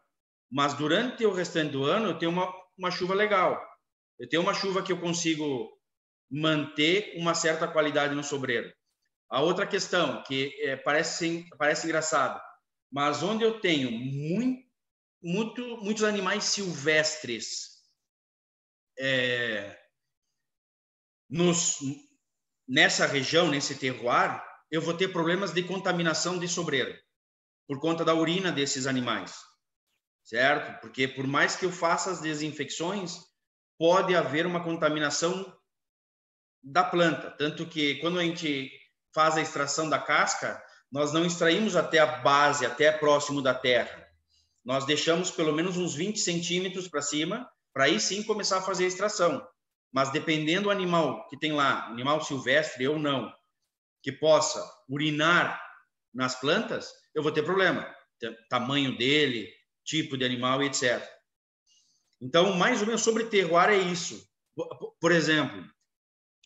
mas durante o restante do ano eu tenho uma chuva legal. Eu tenho uma chuva que eu consigo manter uma certa qualidade no Sobreiro. A outra questão, que parece engraçado, mas onde eu tenho muitos animais silvestres nessa região, nesse terroir, eu vou ter problemas de contaminação de Sobreiro, por conta da urina desses animais, certo? Porque por mais que eu faça as desinfecções, pode haver uma contaminação da planta. Tanto que quando a gente faz a extração da casca, nós não extraímos até a base, até próximo da terra. Nós deixamos pelo menos uns 20 centímetros para cima, para aí sim começar a fazer a extração. Mas dependendo do animal que tem lá, animal silvestre ou não, que possa urinar nas plantas, eu vou ter problema. Tamanho dele, tipo de animal, etc. Então, mais ou menos sobre terroir é isso. Por exemplo,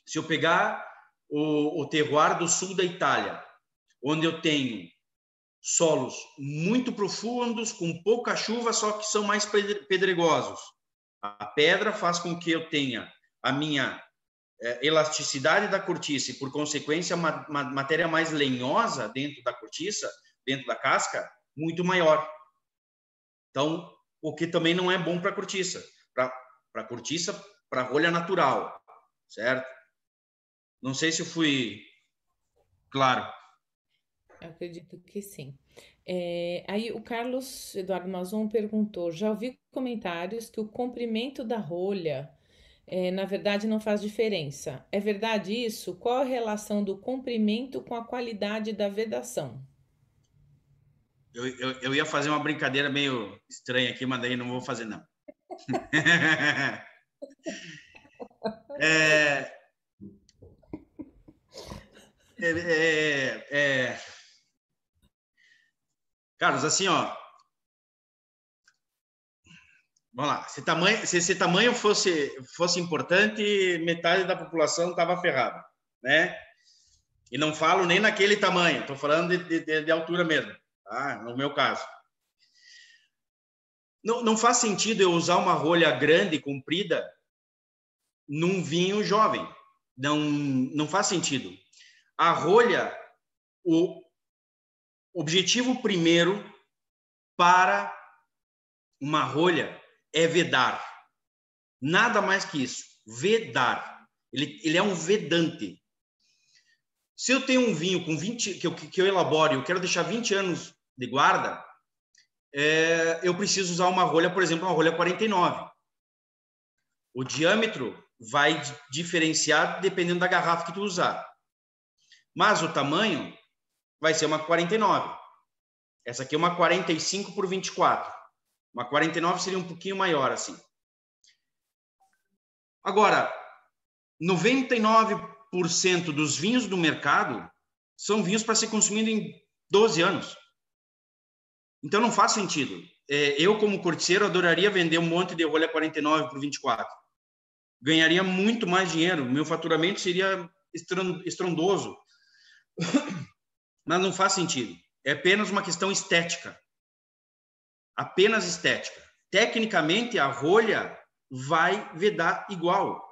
se eu pegar o terroir do sul da Itália, onde eu tenho solos muito profundos, com pouca chuva, só que são mais pedregosos. A pedra faz com que eu tenha a minha elasticidade da cortiça e, por consequência, uma matéria mais lenhosa dentro da cortiça, dentro da casca, muito maior. Então, o que também não é bom para a cortiça. Para cortiça, para rolha natural, certo? Não sei se eu fui claro.
Eu acredito que sim. Aí o Carlos Eduardo Mazon perguntou: já ouvi comentários que o comprimento da rolha, na verdade, não faz diferença. É verdade isso? Qual a relação do comprimento com a qualidade da vedação?
Eu ia fazer uma brincadeira meio estranha aqui, mas daí não vou fazer, não. Carlos, assim, ó. Vamos lá. Se esse tamanho fosse importante, metade da população estava ferrada, né? E não falo nem naquele tamanho, estou falando de altura mesmo, tá? No meu caso. Não faz sentido eu usar uma rolha grande, comprida, num vinho jovem. Não faz sentido. A rolha, o objetivo primeiro para uma rolha é vedar. Nada mais que isso. Vedar. Ele é um vedante. Se eu tenho um vinho com 20, que eu elaboro, eu quero deixar 20 anos de guarda, eu preciso usar uma rolha, por exemplo, uma rolha 49. O diâmetro vai diferenciar dependendo da garrafa que tu usar. Mas o tamanho vai ser uma 49. Essa aqui é uma 45 por 24. Uma 49 seria um pouquinho maior, assim. Agora, 99% dos vinhos do mercado são vinhos para ser consumido em 12 anos. Então, não faz sentido. Eu, como corticeiro, adoraria vender um monte de rolha 49 por 24. Ganharia muito mais dinheiro. Meu faturamento seria estrondoso. Mas não faz sentido. É apenas uma questão estética. Apenas estética. Tecnicamente, a rolha vai vedar igual.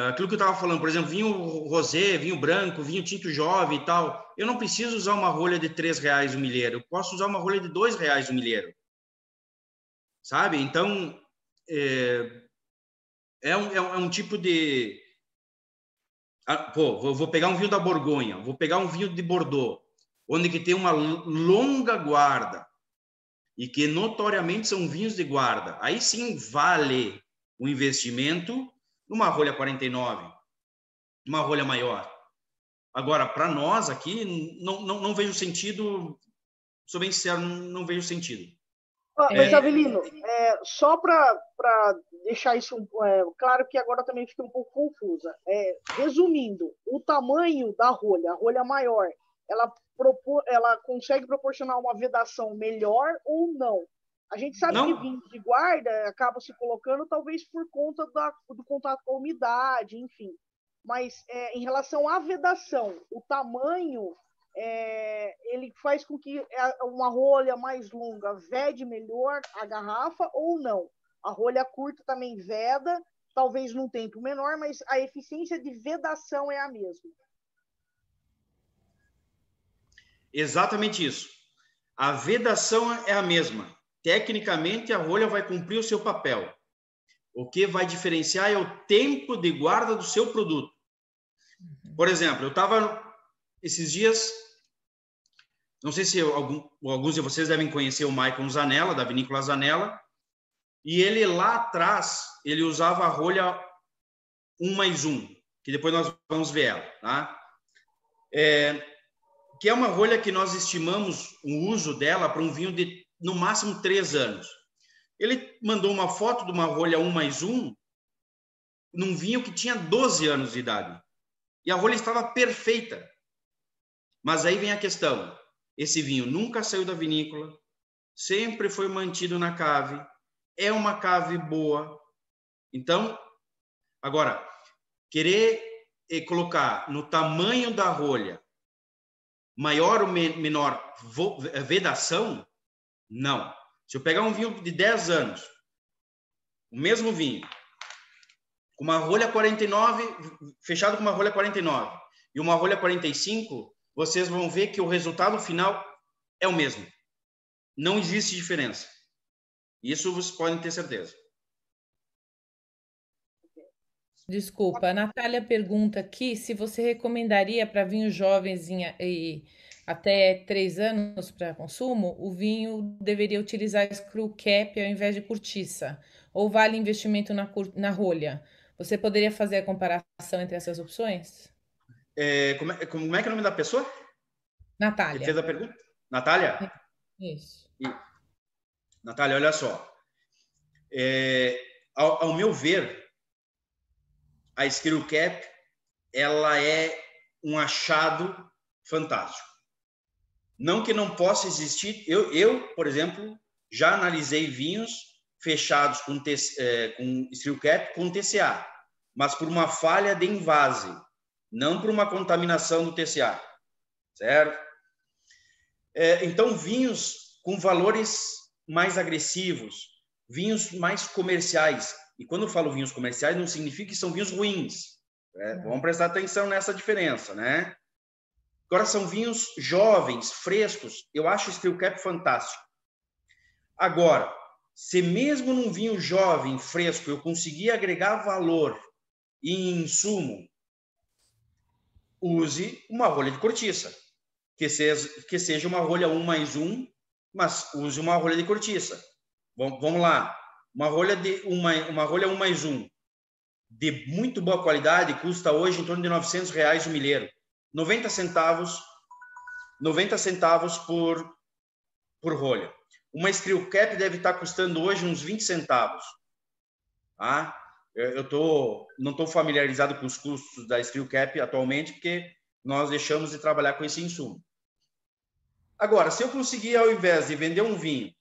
Aquilo que eu estava falando, por exemplo, vinho rosé, vinho branco, vinho tinto jovem e tal, eu não preciso usar uma rolha de R$3 o milheiro, eu posso usar uma rolha de R$2 o milheiro. Sabe? Então, é um tipo de... vou pegar um vinho da Borgonha, vou pegar um vinho de Bordeaux, onde que tem uma longa guarda, e que notoriamente são vinhos de guarda. Aí sim vale o investimento numa rolha 49, uma rolha maior. Agora, para nós aqui, não vejo sentido, sou bem sincero, não vejo sentido.
Mas, Avelino, só para deixar isso claro, que agora também fica um pouco confusa. Resumindo, o tamanho da rolha, a rolha maior, ela consegue proporcionar uma vedação melhor ou não? A gente sabe que vinho de guarda acaba se colocando talvez por conta do contato com a umidade, enfim. Mas em relação à vedação, o tamanho ele faz com que uma rolha mais longa vede melhor a garrafa ou não? A rolha curta também veda, talvez num tempo menor, mas a eficiência de vedação é a mesma.
Exatamente isso. A vedação é a mesma. Tecnicamente, a rolha vai cumprir o seu papel. O que vai diferenciar é o tempo de guarda do seu produto. Por exemplo, eu estava esses dias, não sei se alguns de vocês devem conhecer o Maicon Zanella, da Vinícola Zanella, e ele lá atrás, ele usava a rolha 1+1, que depois nós vamos ver ela, tá? Que é uma rolha que nós estimamos o uso dela para um vinho de, no máximo, 3 anos. Ele mandou uma foto de uma rolha 1+1 num vinho que tinha 12 anos de idade. E a rolha estava perfeita. Mas aí vem a questão. Esse vinho nunca saiu da vinícola, sempre foi mantido na cave, é uma cave boa. Então, agora, querer colocar no tamanho da rolha maior ou menor vedação, não. Se eu pegar um vinho de 10 anos, o mesmo vinho, com uma rolha 49, fechado com uma rolha 49 e uma rolha 45, vocês vão ver que o resultado final é o mesmo. Não existe diferença. Isso vocês podem ter certeza.
Desculpa, a Natália pergunta aqui se você recomendaria para vinhos jovens e até 3 anos para consumo, o vinho deveria utilizar screw cap ao invés de cortiça, ou vale investimento na rolha? Você poderia fazer a comparação entre essas opções?
Como é que é o nome da pessoa?
Natália.
Ele fez a pergunta? Natália?
Isso.
Natália, olha só. Ao meu ver, a screw cap, ela é um achado fantástico. Não que não possa existir. Eu, por exemplo, já analisei vinhos fechados com screw cap com TCA, mas por uma falha de envase, não por uma contaminação do TCA, certo? Então, vinhos com valores mais agressivos, vinhos mais comerciais. E quando eu falo vinhos comerciais, não significa que são vinhos ruins. Vamos prestar atenção nessa diferença, né? Agora, são vinhos jovens, frescos. Eu acho o screw cap fantástico. Agora, se mesmo num vinho jovem, fresco, eu conseguir agregar valor em insumo, use uma rolha de cortiça. Que seja uma rolha 1+1, mas use uma rolha de cortiça. Vamos lá. Uma rolha 1+1 de muito boa qualidade custa hoje em torno de R$900 o milheiro. 90 centavos por rolha. Uma screw cap deve estar custando hoje uns 20 centavos. Tá? Eu não estou familiarizado com os custos da screw cap atualmente, porque nós deixamos de trabalhar com esse insumo. Agora, se eu conseguir, ao invés de vender um vinho,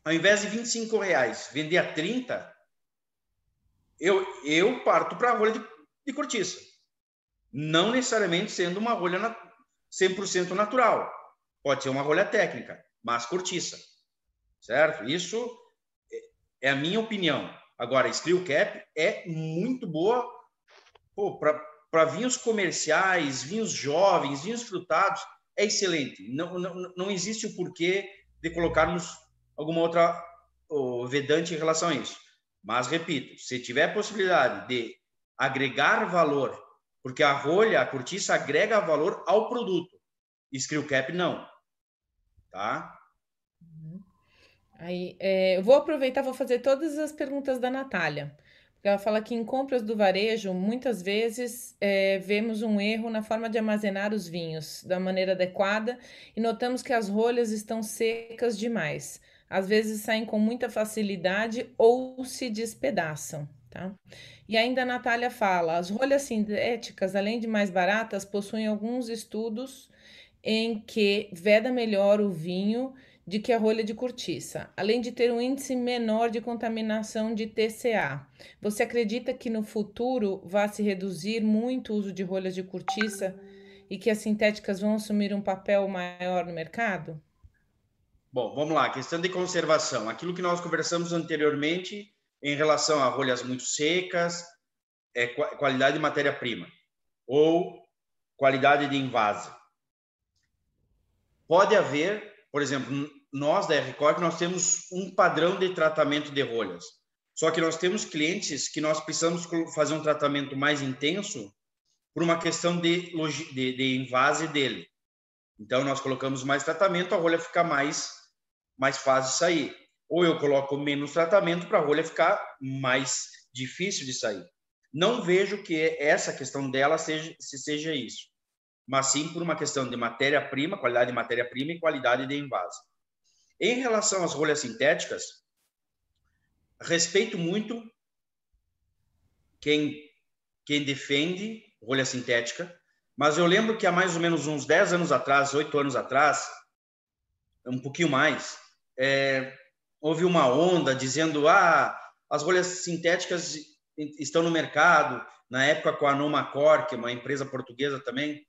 ao invés de R$25, vender a 30, eu parto para a rolha de cortiça. Não necessariamente sendo uma rolha 100% natural. Pode ser uma rolha técnica, mas cortiça. Certo? Isso é a minha opinião. Agora, a screw cap é muito boa para vinhos comerciais, vinhos jovens, vinhos frutados. É excelente. Não existe o porquê de colocarmos alguma outra vedante em relação a isso. Mas, repito, se tiver possibilidade de agregar valor, porque a rolha, a cortiça agrega valor ao produto, screw cap não. Tá?
Aí, eu vou aproveitar, vou fazer todas as perguntas da Natália. Porque ela fala que em compras do varejo, muitas vezes vemos um erro na forma de armazenar os vinhos da maneira adequada e notamos que as rolhas estão secas demais. Às vezes saem com muita facilidade ou se despedaçam, tá? E ainda a Natália fala, as rolhas sintéticas, além de mais baratas, possuem alguns estudos em que veda melhor o vinho de que a rolha de cortiça, além de ter um índice menor de contaminação de TCA. Você acredita que no futuro vai se reduzir muito o uso de rolhas de cortiça e que as sintéticas vão assumir um papel maior no mercado?
Bom, vamos lá, questão de conservação. Aquilo que nós conversamos anteriormente em relação a rolhas muito secas, qualidade de matéria-prima ou qualidade de envase. Pode haver, por exemplo, nós da R-Corp, nós temos um padrão de tratamento de rolhas. Só que nós temos clientes que nós precisamos fazer um tratamento mais intenso por uma questão de envase dele. Então, nós colocamos mais tratamento, a rolha fica mais fácil de sair. Ou eu coloco menos tratamento para a rolha ficar mais difícil de sair. Não vejo que essa questão dela seja isso, mas sim por uma questão de matéria-prima, qualidade de matéria-prima e qualidade de envase. Em relação às rolhas sintéticas, respeito muito quem defende rolha sintética, mas eu lembro que há mais ou menos uns 10 anos atrás, 8 anos atrás, um pouquinho mais, houve uma onda dizendo as rolhas sintéticas estão no mercado, na época com a Nomacor, que é uma empresa portuguesa também,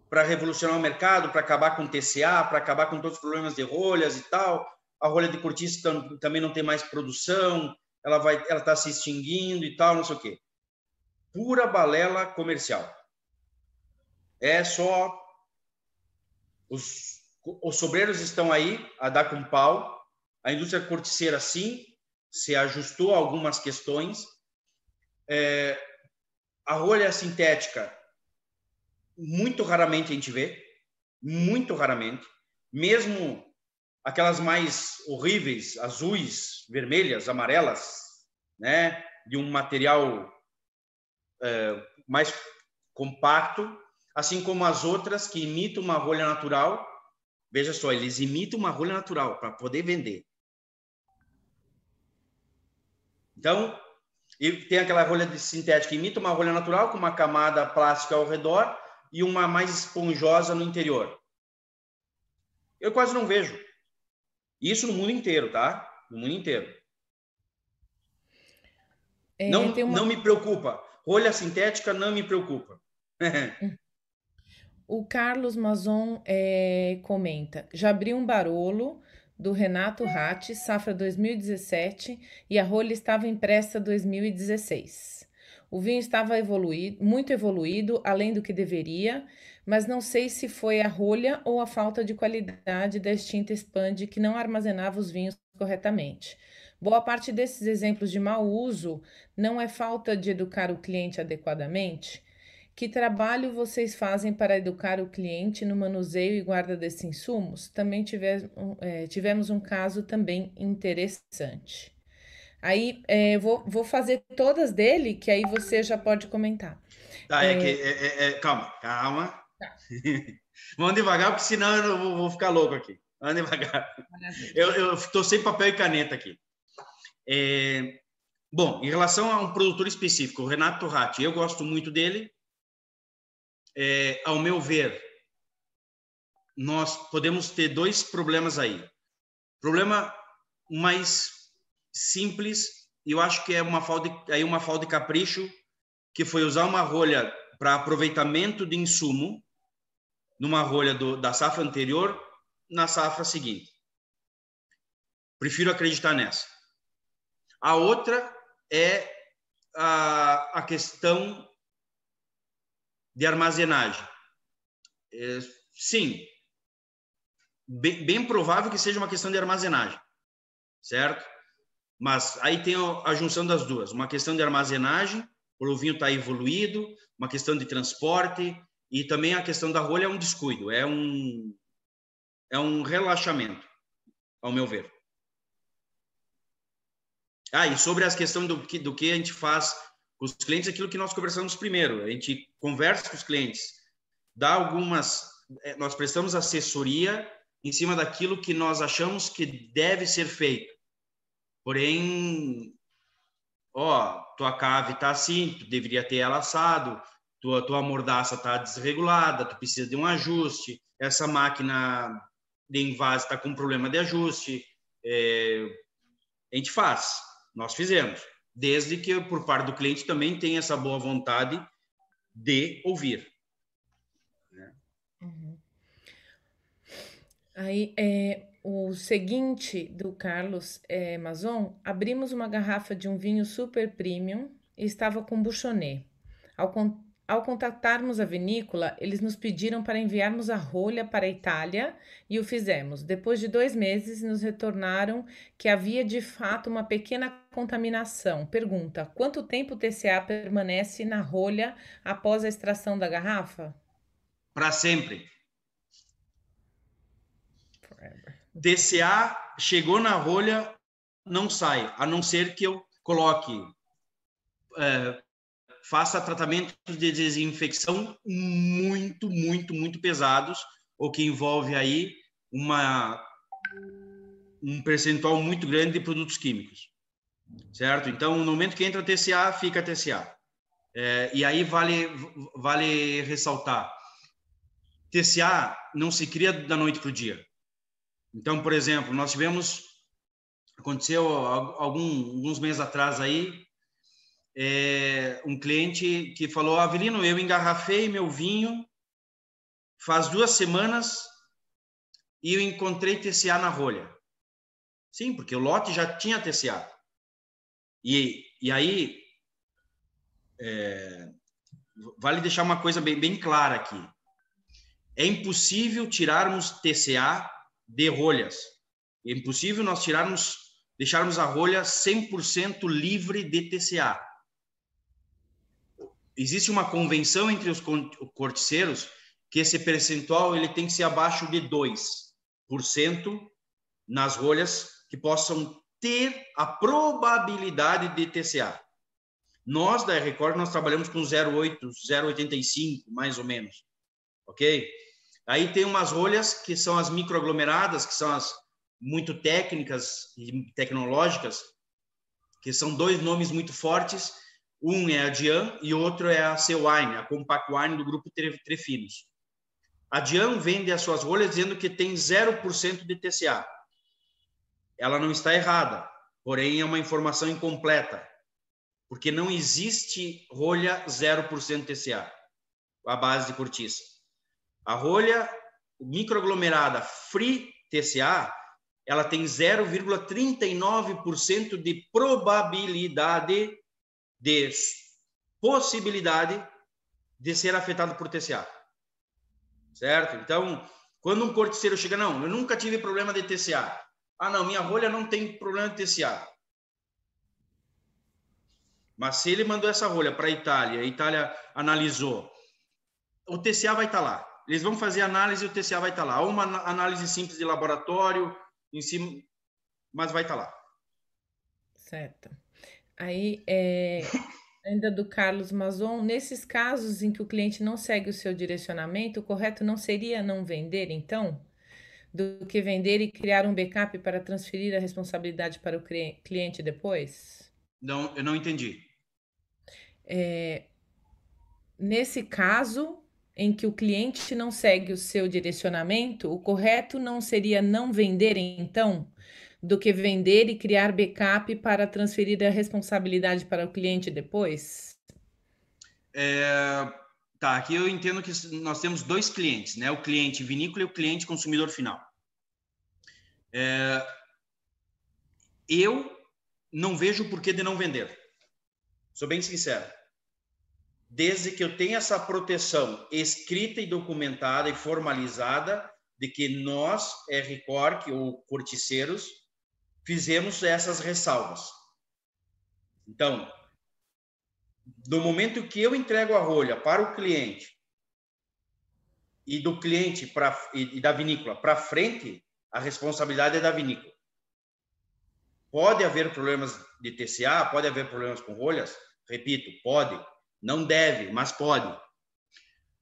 para revolucionar o mercado, para acabar com o TCA, para acabar com todos os problemas de rolhas e tal. A rolha de cortiça também não tem mais produção, ela está se extinguindo e tal, não sei o quê. Pura balela comercial. É só os sobreiros estão aí a dar com pau. A indústria corticeira, sim, se ajustou a algumas questões. A rolha sintética, muito raramente a gente vê, muito raramente. Mesmo aquelas mais horríveis, azuis, vermelhas, amarelas, né, de um material mais compacto, assim como as outras que imitam uma rolha natural. Veja só, eles imitam uma rolha natural para poder vender. Então, e tem aquela rolha de sintética que imita uma rolha natural com uma camada plástica ao redor e uma mais esponjosa no interior. Eu quase não vejo. Isso no mundo inteiro, tá? No mundo inteiro. Não me preocupa. Rolha sintética não me preocupa.
O Carlos Mazon comenta: já abri um Barolo do Renato Ratti, safra 2017, e a rolha estava impressa 2016. O vinho estava muito evoluído, além do que deveria, mas não sei se foi a rolha ou a falta de qualidade da extinta Expand que não armazenava os vinhos corretamente. Boa parte desses exemplos de mau uso não é falta de educar o cliente adequadamente? Que trabalho vocês fazem para educar o cliente no manuseio e guarda desses insumos? Também tivemos um caso também interessante. Aí vou fazer todas dele, que aí você já pode comentar.
Tá, calma.
Tá.
Vamos devagar, porque senão eu não vou ficar louco aqui. Vamos devagar. Eu estou sem papel e caneta aqui. Bom, em relação a um produtor específico, o Renato Ratti, eu gosto muito dele. Ao meu ver, nós podemos ter dois problemas aí. Problema mais simples, e eu acho que é uma falta de capricho, que foi usar uma rolha para aproveitamento de insumo numa rolha da safra anterior na safra seguinte. Prefiro acreditar nessa. A outra é a questão de armazenagem. Sim, bem provável que seja uma questão de armazenagem, certo? Mas aí tem a junção das duas, uma questão de armazenagem, por o vinho estar evoluído, uma questão de transporte, e também a questão da rolha é um descuido, é um relaxamento, ao meu ver. E sobre as questões do que a gente faz com os clientes, aquilo que nós conversamos primeiro. A gente conversa com os clientes, nós prestamos assessoria em cima daquilo que nós achamos que deve ser feito. Porém, tua cave está assim, tu deveria ter ela assado, tua mordaça está desregulada, tu precisa de um ajuste, essa máquina de envase está com problema de ajuste. A gente faz, nós fizemos, desde que por parte do cliente também tem essa boa vontade de ouvir.
Uhum. Aí, o seguinte do Carlos Mazon: abrimos uma garrafa de um vinho super premium e estava com buchonê. Ao contatarmos a vinícola, eles nos pediram para enviarmos a rolha para a Itália e o fizemos. Depois de 2 meses, nos retornaram que havia de fato uma pequena contaminação. Pergunta: quanto tempo o TCA permanece na rolha após a extração da garrafa?
Para sempre.
Forever.
TCA chegou na rolha, não sai, a não ser que eu coloque, faça tratamentos de desinfecção muito, muito, muito pesados, ou que envolve aí um percentual muito grande de produtos químicos, certo? Então, no momento que entra TCA, fica TCA. E aí vale ressaltar, TCA não se cria da noite para o dia. Então, por exemplo, aconteceu alguns meses atrás aí, um cliente que falou: Avelino, eu engarrafei meu vinho faz 2 semanas e eu encontrei TCA na rolha. Sim, porque o lote já tinha TCA. E aí, vale deixar uma coisa bem clara aqui. É impossível tirarmos TCA de rolhas. É impossível nós deixarmos a rolha 100% livre de TCA. Existe uma convenção entre os corticeiros que esse percentual ele tem que ser abaixo de 2% nas rolhas que possam ter a probabilidade de TCA. Nós, da R-Corp, nós trabalhamos com 0,8, 0,85, mais ou menos. Ok? Aí tem umas rolhas que são as microaglomeradas, que são as muito técnicas e tecnológicas, que são 2 nomes muito fortes. Um é a Dian e o outro é a C-Wine, a Compact Wine do grupo Trefinos. A Dian vende as suas rolhas dizendo que tem 0% de TCA. Ela não está errada, porém é uma informação incompleta, porque não existe rolha 0% TCA, a base de cortiça. A rolha microaglomerada Free TCA, ela tem 0,39% de probabilidade, de possibilidade de ser afetado por TCA. Certo? Então, quando um corticeiro chega, não, eu nunca tive problema de TCA. Não, minha rolha não tem problema de TCA. Mas se ele mandou essa rolha para a Itália analisou, o TCA vai estar lá. Eles vão fazer análise e o TCA vai estar lá. Ou uma análise simples de laboratório, em cima, mas vai estar lá.
Certo. Aí, ainda do Carlos Mazon: nesses casos em que o cliente não segue o seu direcionamento, o correto não seria não vender, então, do que vender e criar um backup para transferir a responsabilidade para o cliente depois?
Não, eu não entendi.
Nesse caso em que o cliente não segue o seu direcionamento, o correto não seria não vender, então, do que vender e criar backup para transferir a responsabilidade para o cliente depois?
Tá, aqui eu entendo que nós temos 2 clientes, né? O cliente vinícola e o cliente consumidor final. Eu não vejo o porquê de não vender. Sou bem sincero. Desde que eu tenha essa proteção escrita e documentada e formalizada de que nós, R-Corp ou corticeiros, fizemos essas ressalvas. Então, no momento que eu entrego a rolha para o cliente e do cliente e da vinícola para frente, a responsabilidade é da vinícola. Pode haver problemas de TCA, pode haver problemas com rolhas, repito, pode, não deve, mas pode.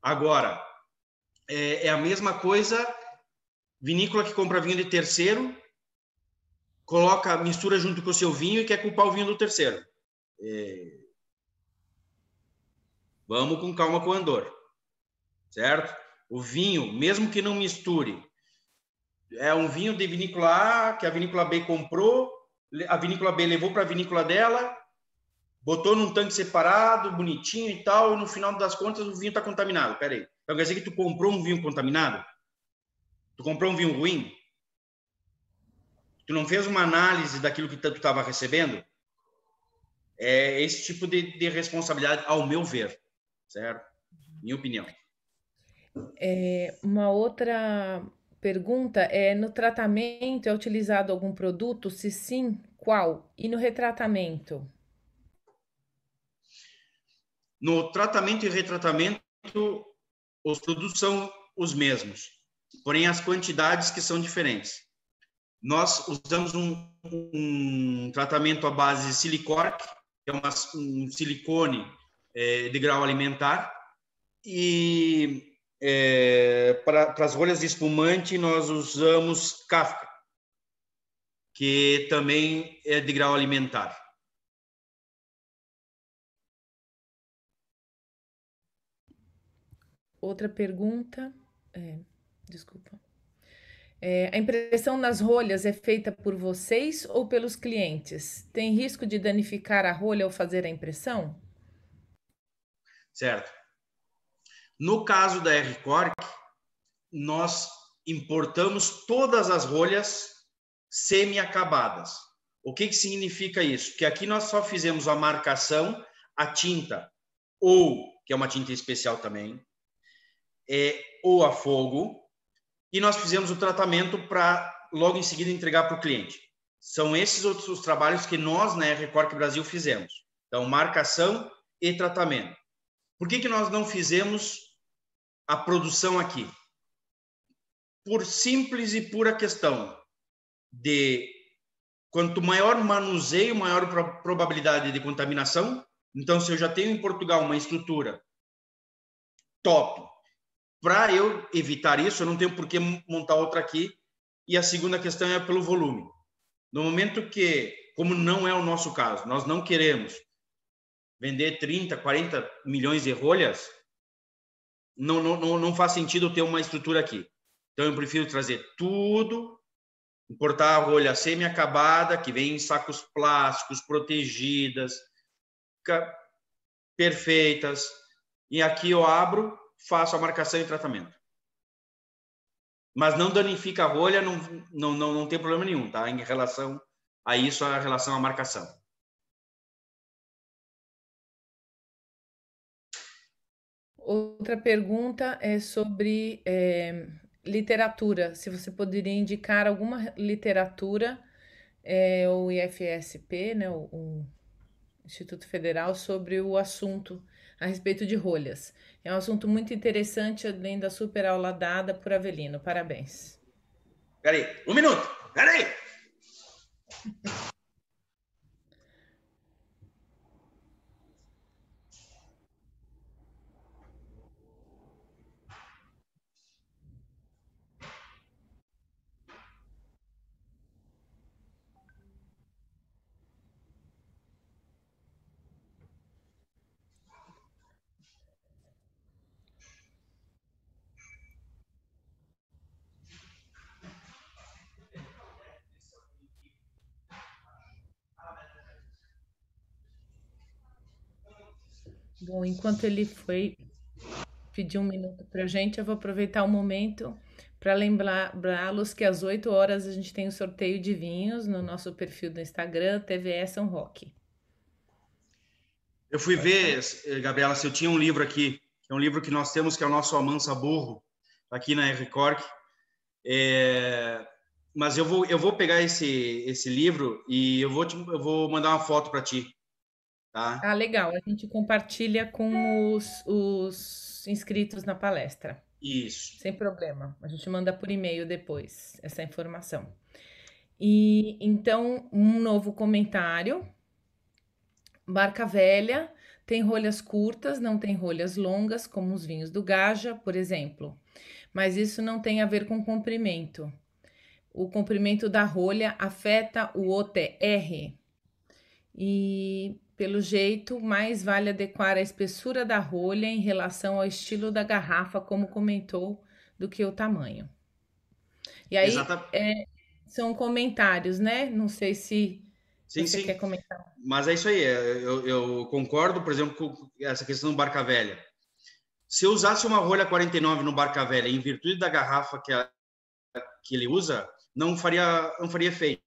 Agora, é a mesma coisa, vinícola que compra vinho de terceiro, mistura junto com o seu vinho e quer culpar o vinho do terceiro. Vamos com calma com o andor, certo? O vinho, mesmo que não misture, é um vinho de vinícola A, que a vinícola B comprou, a vinícola B levou para a vinícola dela, botou num tanque separado, bonitinho e tal, e no final das contas o vinho está contaminado. Pera aí. Então quer dizer que tu comprou um vinho contaminado? Tu comprou um vinho ruim? Tu não fez uma análise daquilo que tu estava recebendo? É esse tipo de responsabilidade, ao meu ver, certo? Minha opinião.
Uma outra pergunta é: no tratamento é utilizado algum produto? Se sim, qual? E no retratamento?
No tratamento e retratamento, os produtos são os mesmos, porém as quantidades que são diferentes. Nós usamos um tratamento à base de Silicork, que é um silicone de grau alimentar, e para as rolhas de espumante nós usamos Kafka, que também é de grau alimentar.
Outra pergunta, desculpa. A impressão nas rolhas é feita por vocês ou pelos clientes? Tem risco de danificar a rolha ao fazer a impressão?
Certo. No caso da R-Cork, nós importamos todas as rolhas semi-acabadas. O que significa isso? Que aqui nós só fizemos a marcação, a tinta, que é uma tinta especial também, ou a fogo, e nós fizemos o tratamento para logo em seguida entregar para o cliente. São esses outros os trabalhos que nós, na R-Cork Brasil, fizemos. Então, marcação e tratamento. Por que nós não fizemos a produção aqui? Por simples e pura questão de quanto maior manuseio, maior probabilidade de contaminação. Então, se eu já tenho em Portugal uma estrutura top, para eu evitar isso, eu não tenho por que montar outra aqui. E a segunda questão é pelo volume. No momento que, como não é o nosso caso, nós não queremos vender 30, 40 milhões de rolhas, não faz sentido ter uma estrutura aqui. Então, eu prefiro trazer tudo, importar a rolha semi-acabada, que vem em sacos plásticos, protegidas, perfeitas. E aqui eu abro, faço a marcação e tratamento. Mas não danifica a rolha, não tem problema nenhum, tá? Em relação a isso, a relação à marcação.
Outra pergunta é sobre literatura. Se você poderia indicar alguma literatura, o IFSP, né, o Instituto Federal, sobre o assunto a respeito de rolhas. É um assunto muito interessante, além da super aula dada por Avelino. Parabéns.
Peraí, um minuto. Peraí.
Bom, enquanto ele foi pedir um minuto para a gente, eu vou aproveitar o momento para lembrá-los que às 8 horas a gente tem o sorteio de vinhos no nosso perfil do Instagram, TVE São Roque.
Eu fui ver, Gabriela, se eu tinha um livro aqui, que é um livro que nós temos, que é o nosso Amansa Burro, aqui na R-Cork. Mas eu vou pegar esse livro e eu vou mandar uma foto para ti. Tá?
Ah, legal. A gente compartilha com os inscritos na palestra.
Isso.
Sem problema. A gente manda por e-mail depois essa informação. E então, um novo comentário. Barca velha tem rolhas curtas, não tem rolhas longas, como os vinhos do Gaja, por exemplo. Mas isso não tem a ver com comprimento. O comprimento da rolha afeta o OTR. E, pelo jeito, mais vale adequar a espessura da rolha em relação ao estilo da garrafa, como comentou, do que o tamanho. E aí,
Exata.
são comentários, né? Não sei se
Sim,
você
sim.
quer comentar.
Mas é isso aí. Eu concordo, por exemplo, com essa questão do Barca Velha. Se eu usasse uma rolha 49 no Barca Velha, em virtude da garrafa que ele usa, não faria efeito.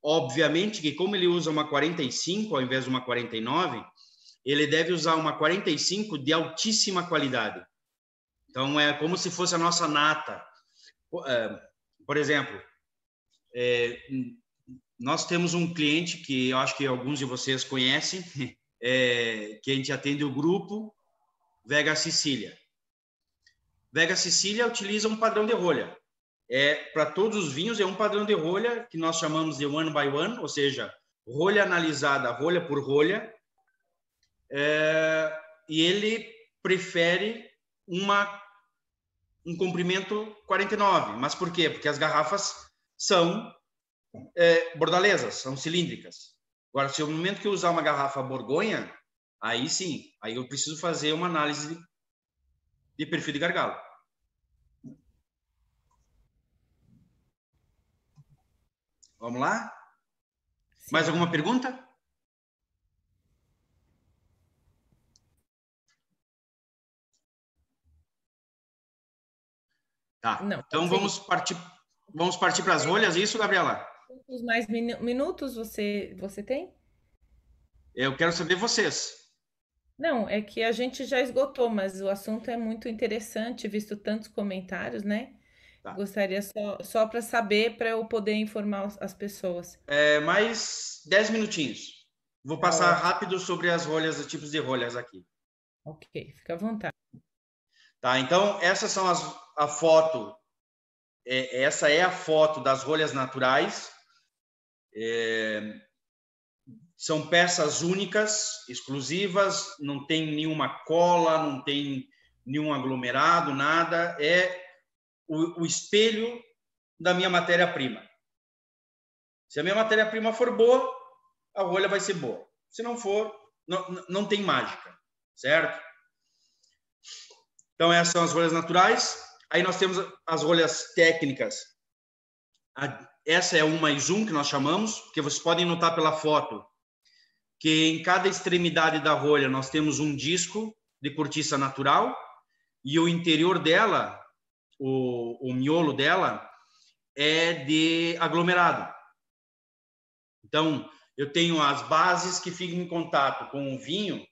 Obviamente que, como ele usa uma 45 ao invés de uma 49, ele deve usar uma 45 de altíssima qualidade. Então, é como se fosse a nossa nata. Por exemplo, nós temos um cliente que eu acho que alguns de vocês conhecem, que a gente atende o grupo Vega Sicília. Vega Sicília utiliza um padrão de rolha. Para todos os vinhos, é um padrão de rolha que nós chamamos de one by one, ou seja, rolha analisada, rolha por rolha. E ele prefere um comprimento 49. Mas por quê? Porque as garrafas são bordalesas, são cilíndricas. Agora, se no momento que eu usar uma garrafa Borgonha, aí sim, aí eu preciso fazer uma análise de perfil de gargalo. Vamos lá?
Sim.
Mais alguma pergunta? Tá.
Não,
Então
pode seguir.
vamos partir para as rolhas, é isso, Gabriela?
Quantos mais minutos você tem?
Eu quero saber vocês.
Não, é que a gente já esgotou, mas o assunto é muito interessante, visto tantos comentários, né?
Tá.
Gostaria só para saber, para eu poder informar as pessoas.
Mais 10 minutinhos. Vou
Tá
passar
ótimo.
rápido sobre as rolhas, os tipos de rolhas aqui.
Ok, fica à vontade.
Tá, então essas são a foto. Essa é a foto das rolhas naturais. São peças únicas, exclusivas, não tem nenhuma cola, não tem nenhum aglomerado, nada. É o espelho da minha matéria-prima. Se a minha matéria-prima for boa, a rolha vai ser boa. Se não for, não tem mágica, certo? Então, essas são as rolhas naturais. Aí nós temos as rolhas técnicas. Essa é 1+1 que nós chamamos, que vocês podem notar pela foto, que em cada extremidade da rolha nós temos um disco de cortiça natural e o interior dela, o miolo dela, é de aglomerado. Então, eu tenho as bases que ficam em contato com o vinho,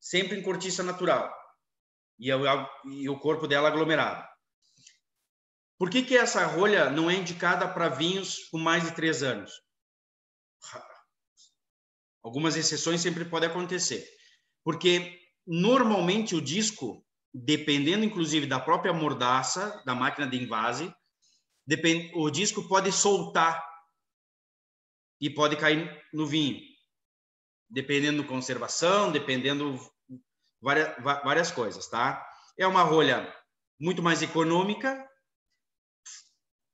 sempre em cortiça natural, e o corpo dela aglomerado. Por que essa rolha não é indicada para vinhos com mais de 3 anos? Algumas exceções sempre podem acontecer. Porque, normalmente, o disco, dependendo, inclusive, da própria mordaça, da máquina de envase, o disco pode soltar e pode cair no vinho. Dependendo da conservação, dependendo várias coisas, tá? É uma rolha muito mais econômica,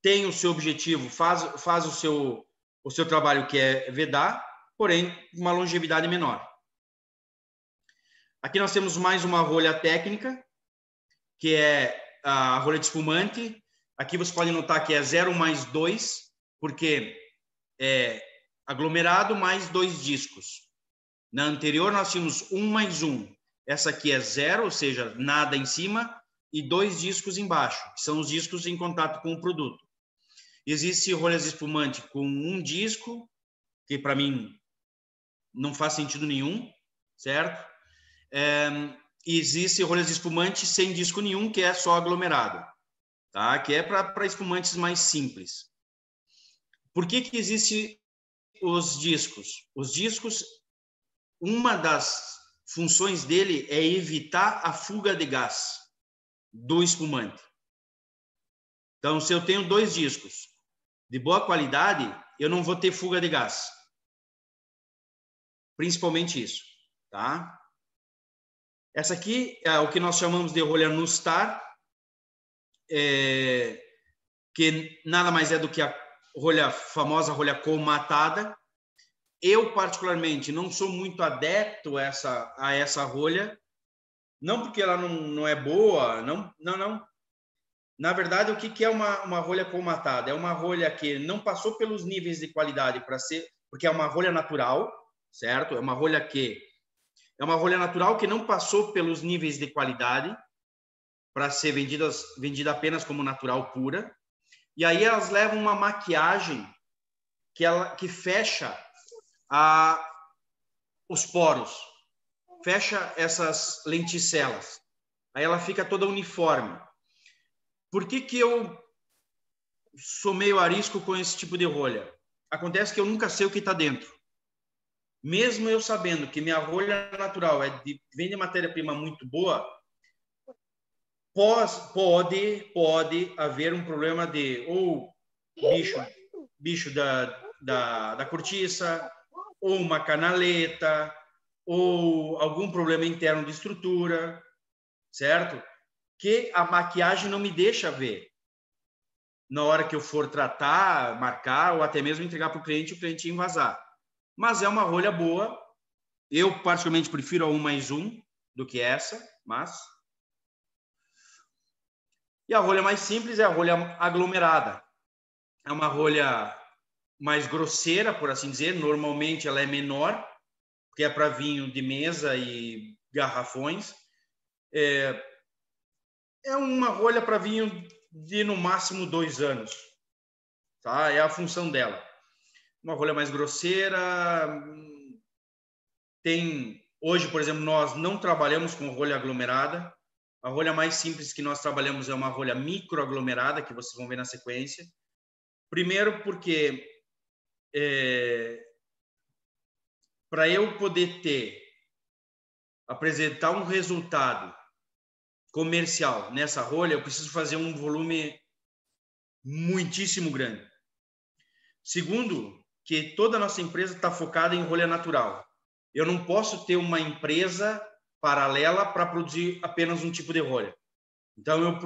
tem o seu objetivo, faz o seu trabalho, que é vedar, porém, uma longevidade menor. Aqui nós temos mais uma rolha técnica, que é a rolha de espumante. Aqui você pode notar que é 0+2, porque é aglomerado mais 2 discos. Na anterior nós tínhamos 1+1. Essa aqui é 0, ou seja, nada em cima, e 2 discos embaixo, que são os discos em contato com o produto. Existe rolhas de espumante com um disco, que para mim não faz sentido nenhum, certo? Existe rolhas de espumante sem disco nenhum, que é só aglomerado, tá? Que é para espumantes mais simples. Por que existe os discos? Os discos, uma das funções dele é evitar a fuga de gás do espumante. Então, se eu tenho 2 discos de boa qualidade, eu não vou ter fuga de gás. Principalmente isso, tá? Essa aqui é o que nós chamamos de rolha Nustar, que nada mais é do que a famosa rolha colmatada. Eu, particularmente, não sou muito adepto a essa rolha, não porque ela não é boa, não. Na verdade, o que é uma rolha colmatada? É uma rolha que não passou pelos níveis de qualidade para ser, porque é uma rolha natural, certo? É uma rolha natural que não passou pelos níveis de qualidade para ser vendida apenas como natural pura. E aí elas levam uma maquiagem que fecha os poros, fecha essas lenticelas. Aí ela fica toda uniforme. Por que eu sou meio arisco com esse tipo de rolha? Acontece que eu nunca sei o que está dentro. Mesmo eu sabendo que minha rolha natural vem de matéria-prima muito boa, pode haver um problema de ou bicho da cortiça, ou uma canaleta, ou algum problema interno de estrutura, certo? Que a maquiagem não me deixa ver. Na hora que eu for tratar, marcar, ou até mesmo entregar para o cliente invasar. Mas é uma rolha boa. Eu, particularmente, prefiro a 1+1 do que essa, mas... E a rolha mais simples é a rolha aglomerada. É uma rolha mais grosseira, por assim dizer. Normalmente ela é menor, porque é para vinho de mesa e garrafões. É uma rolha para vinho de, no máximo, 2 anos. Tá? É a função dela. Uma rolha mais grosseira. Hoje, por exemplo, nós não trabalhamos com rolha aglomerada. A rolha mais simples que nós trabalhamos é uma rolha microaglomerada, que vocês vão ver na sequência. Primeiro porque para eu poder apresentar um resultado comercial nessa rolha, eu preciso fazer um volume muitíssimo grande. Segundo, que toda a nossa empresa está focada em rolha natural. Eu não posso ter uma empresa paralela para produzir apenas um tipo de rolha. Então, eu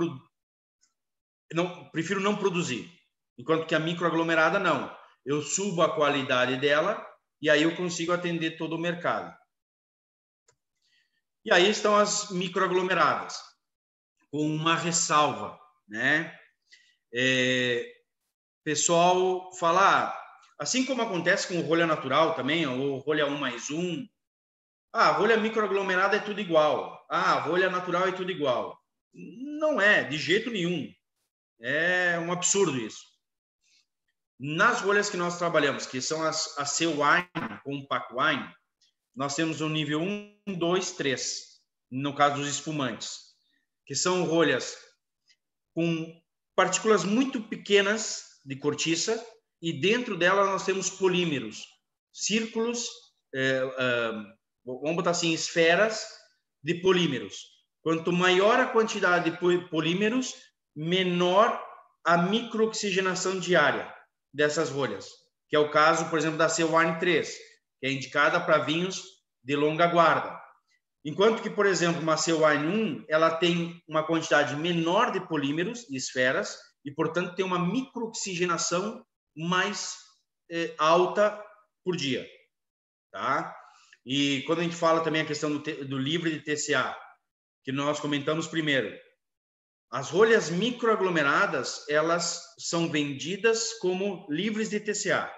prefiro não produzir. Enquanto que a microaglomerada, não. Eu subo a qualidade dela e aí eu consigo atender todo o mercado. E aí estão as microaglomeradas, com uma ressalva, né? Pessoal fala, assim como acontece com rolha natural também, ou rolha 1+1, rolha microaglomerada é tudo igual. Rolha natural é tudo igual. Não é, de jeito nenhum. É um absurdo isso. Nas rolhas que nós trabalhamos, que são as C-Wine, Compact Wine, nós temos o nível 1, 2, 3, no caso dos espumantes, que são rolhas com partículas muito pequenas de cortiça e dentro dela nós temos polímeros, círculos, vamos botar assim, esferas de polímeros. Quanto maior a quantidade de polímeros, menor a microoxigenação diária dessas rolhas, que é o caso, por exemplo, da C-Wine 3, que é indicada para vinhos de longa guarda. Enquanto que, por exemplo, uma C-Wine 1, ela tem uma quantidade menor de polímeros, de esferas, e, portanto, tem uma microoxigenação mais alta por dia. Tá? E quando a gente fala também a questão do livre de TCA, que nós comentamos primeiro, as rolhas microaglomeradas, elas são vendidas como livres de TCA.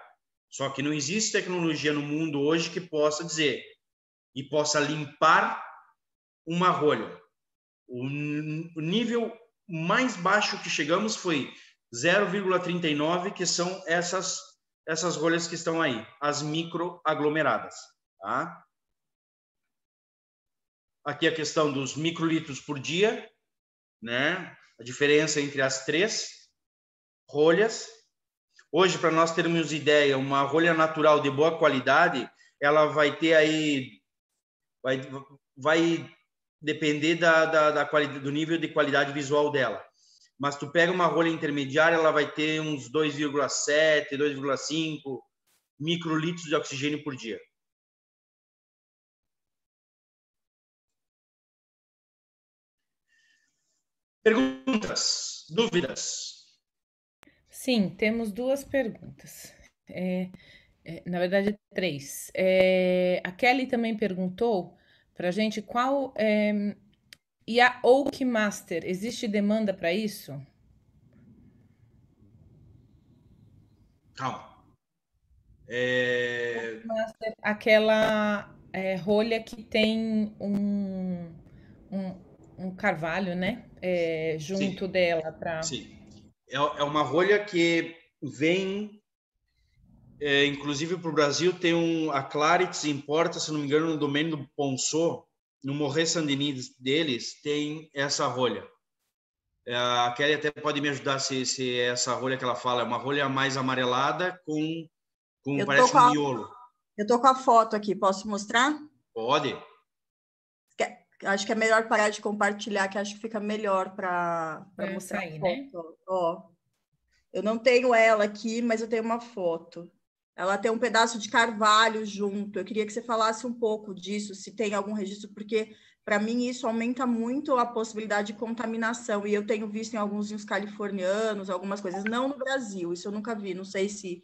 Só que não existe tecnologia no mundo hoje que possa dizer e possa limpar uma rolha. O nível mais baixo que chegamos foi 0,39, que são essas rolhas que estão aí, as microaglomeradas. Tá? Aqui a questão dos microlitros por dia, né? A diferença entre as 3 rolhas. Hoje, para nós termos ideia, uma rolha natural de boa qualidade, ela vai ter aí, vai depender da qualidade, do nível de qualidade visual dela. Mas tu pega uma rolha intermediária, ela vai ter uns 2,7, 2,5 microlitros de oxigênio por dia. Perguntas? Dúvidas?
Sim, temos duas perguntas. Na verdade, três. A Kelly também perguntou para a gente qual. E a Oak Master, existe demanda para isso?
Calma.
Master, aquela rolha que tem um carvalho, né? Junto
Sim,
dela para.
sim. É uma rolha que vem, inclusive para o Brasil, tem a Clarits importa, se não me engano, no domínio do Ponceau, no Morret Saint-Denis deles, tem essa rolha. A Kelly até pode me ajudar se essa rolha que ela fala é uma rolha mais amarelada com parece um miolo.
Eu tô com a foto aqui, posso mostrar?
Pode.
Acho que é melhor parar de compartilhar, que acho que fica melhor para mostrar
sair,
a foto.
né?
Ó, eu não tenho ela aqui, mas eu tenho uma foto. Ela tem um pedaço de carvalho junto. Eu queria que você falasse um pouco disso, se tem algum registro, porque para mim isso aumenta muito a possibilidade de contaminação. E eu tenho visto em alguns vinhos californianos, algumas coisas, não no Brasil, isso eu nunca vi. Não sei se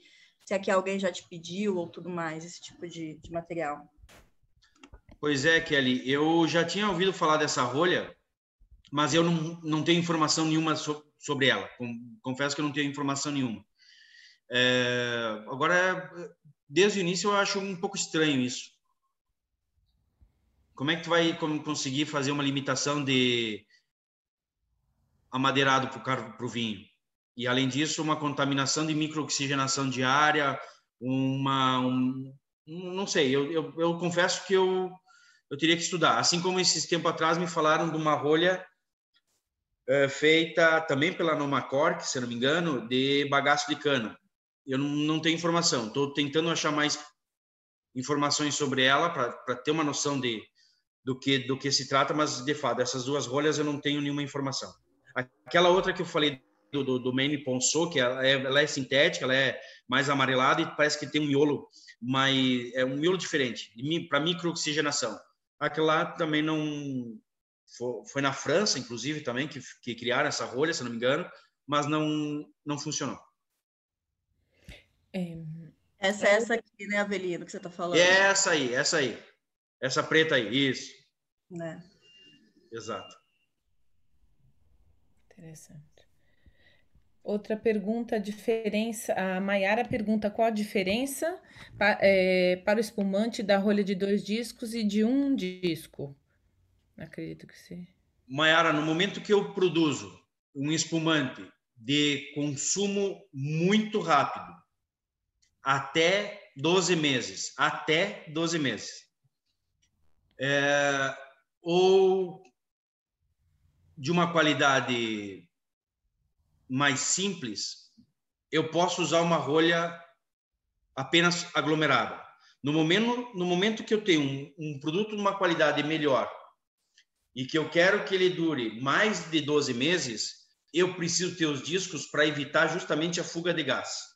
aqui alguém já te pediu ou tudo mais, esse tipo de material.
Pois é, Kelly, eu já tinha ouvido falar dessa rolha, mas eu não tenho informação nenhuma sobre ela. Confesso que eu não tenho informação nenhuma. Agora, desde o início, eu acho um pouco estranho isso. Como é que tu vai conseguir fazer uma limitação de amadeirado para o vinho? E, além disso, uma contaminação de microoxigenação diária, não sei, eu confesso que eu teria que estudar. Assim como esses tempos atrás me falaram de uma rolha feita também pela Nomacork, se não me engano, de bagaço de cana. Eu não tenho informação. Estou tentando achar mais informações sobre ela para ter uma noção do que se trata, mas, de fato, essas duas rolhas eu não tenho nenhuma informação. Aquela outra que eu falei do Maine Ponceau, que ela é sintética, ela é mais amarelada e parece que tem um miolo, mas é um miolo diferente, para microoxigenação. Aquela também não... Foi na França, inclusive, também, que criaram essa rolha, se não me engano, mas não funcionou.
Essa aqui, né, Avelino, que você está falando?
Essa aí. Essa preta aí, isso.
Né?
Exato.
Interessante. Outra pergunta, a diferença. A Maiara pergunta qual a diferença para o espumante da rolha de 2 discos e de 1 disco. Acredito que sim.
Maiara, no momento que eu produzo um espumante de consumo muito rápido, até 12 meses, ou de uma qualidade mais simples, eu posso usar uma rolha apenas aglomerada. No momento que eu tenho um produto de uma qualidade melhor e que eu quero que ele dure mais de 12 meses, eu preciso ter os discos para evitar justamente a fuga de gás.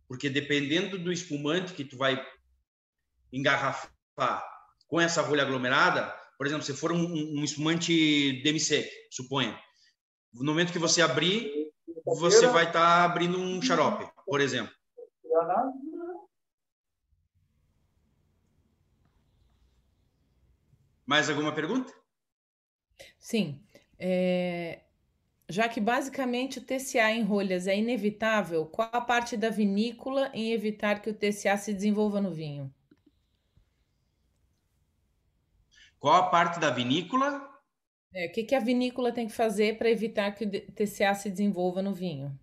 Porque dependendo do espumante que tu vai engarrafar com essa rolha aglomerada, por exemplo, se for um espumante demi-sec, suponha, no momento que você abrir, você vai estar abrindo um xarope, por exemplo. Mais alguma pergunta?
Sim. Já que basicamente o TCA em rolhas é inevitável, qual a parte da vinícola em evitar que o TCA se desenvolva no vinho?
Qual a parte da vinícola?
O que a vinícola tem que fazer para evitar que o TCA se desenvolva no vinho?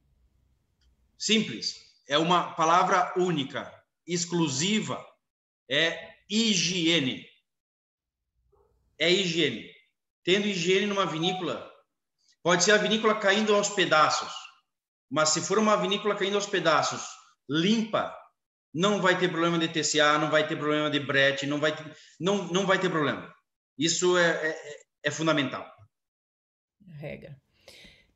Simples. É uma palavra única, exclusiva. É higiene. É higiene. Tendo higiene numa vinícola, pode ser a vinícola caindo aos pedaços, mas se for uma vinícola caindo aos pedaços, limpa, não vai ter problema de TCA, não vai ter problema de brete, não vai ter problema. Isso é fundamental.
Regra.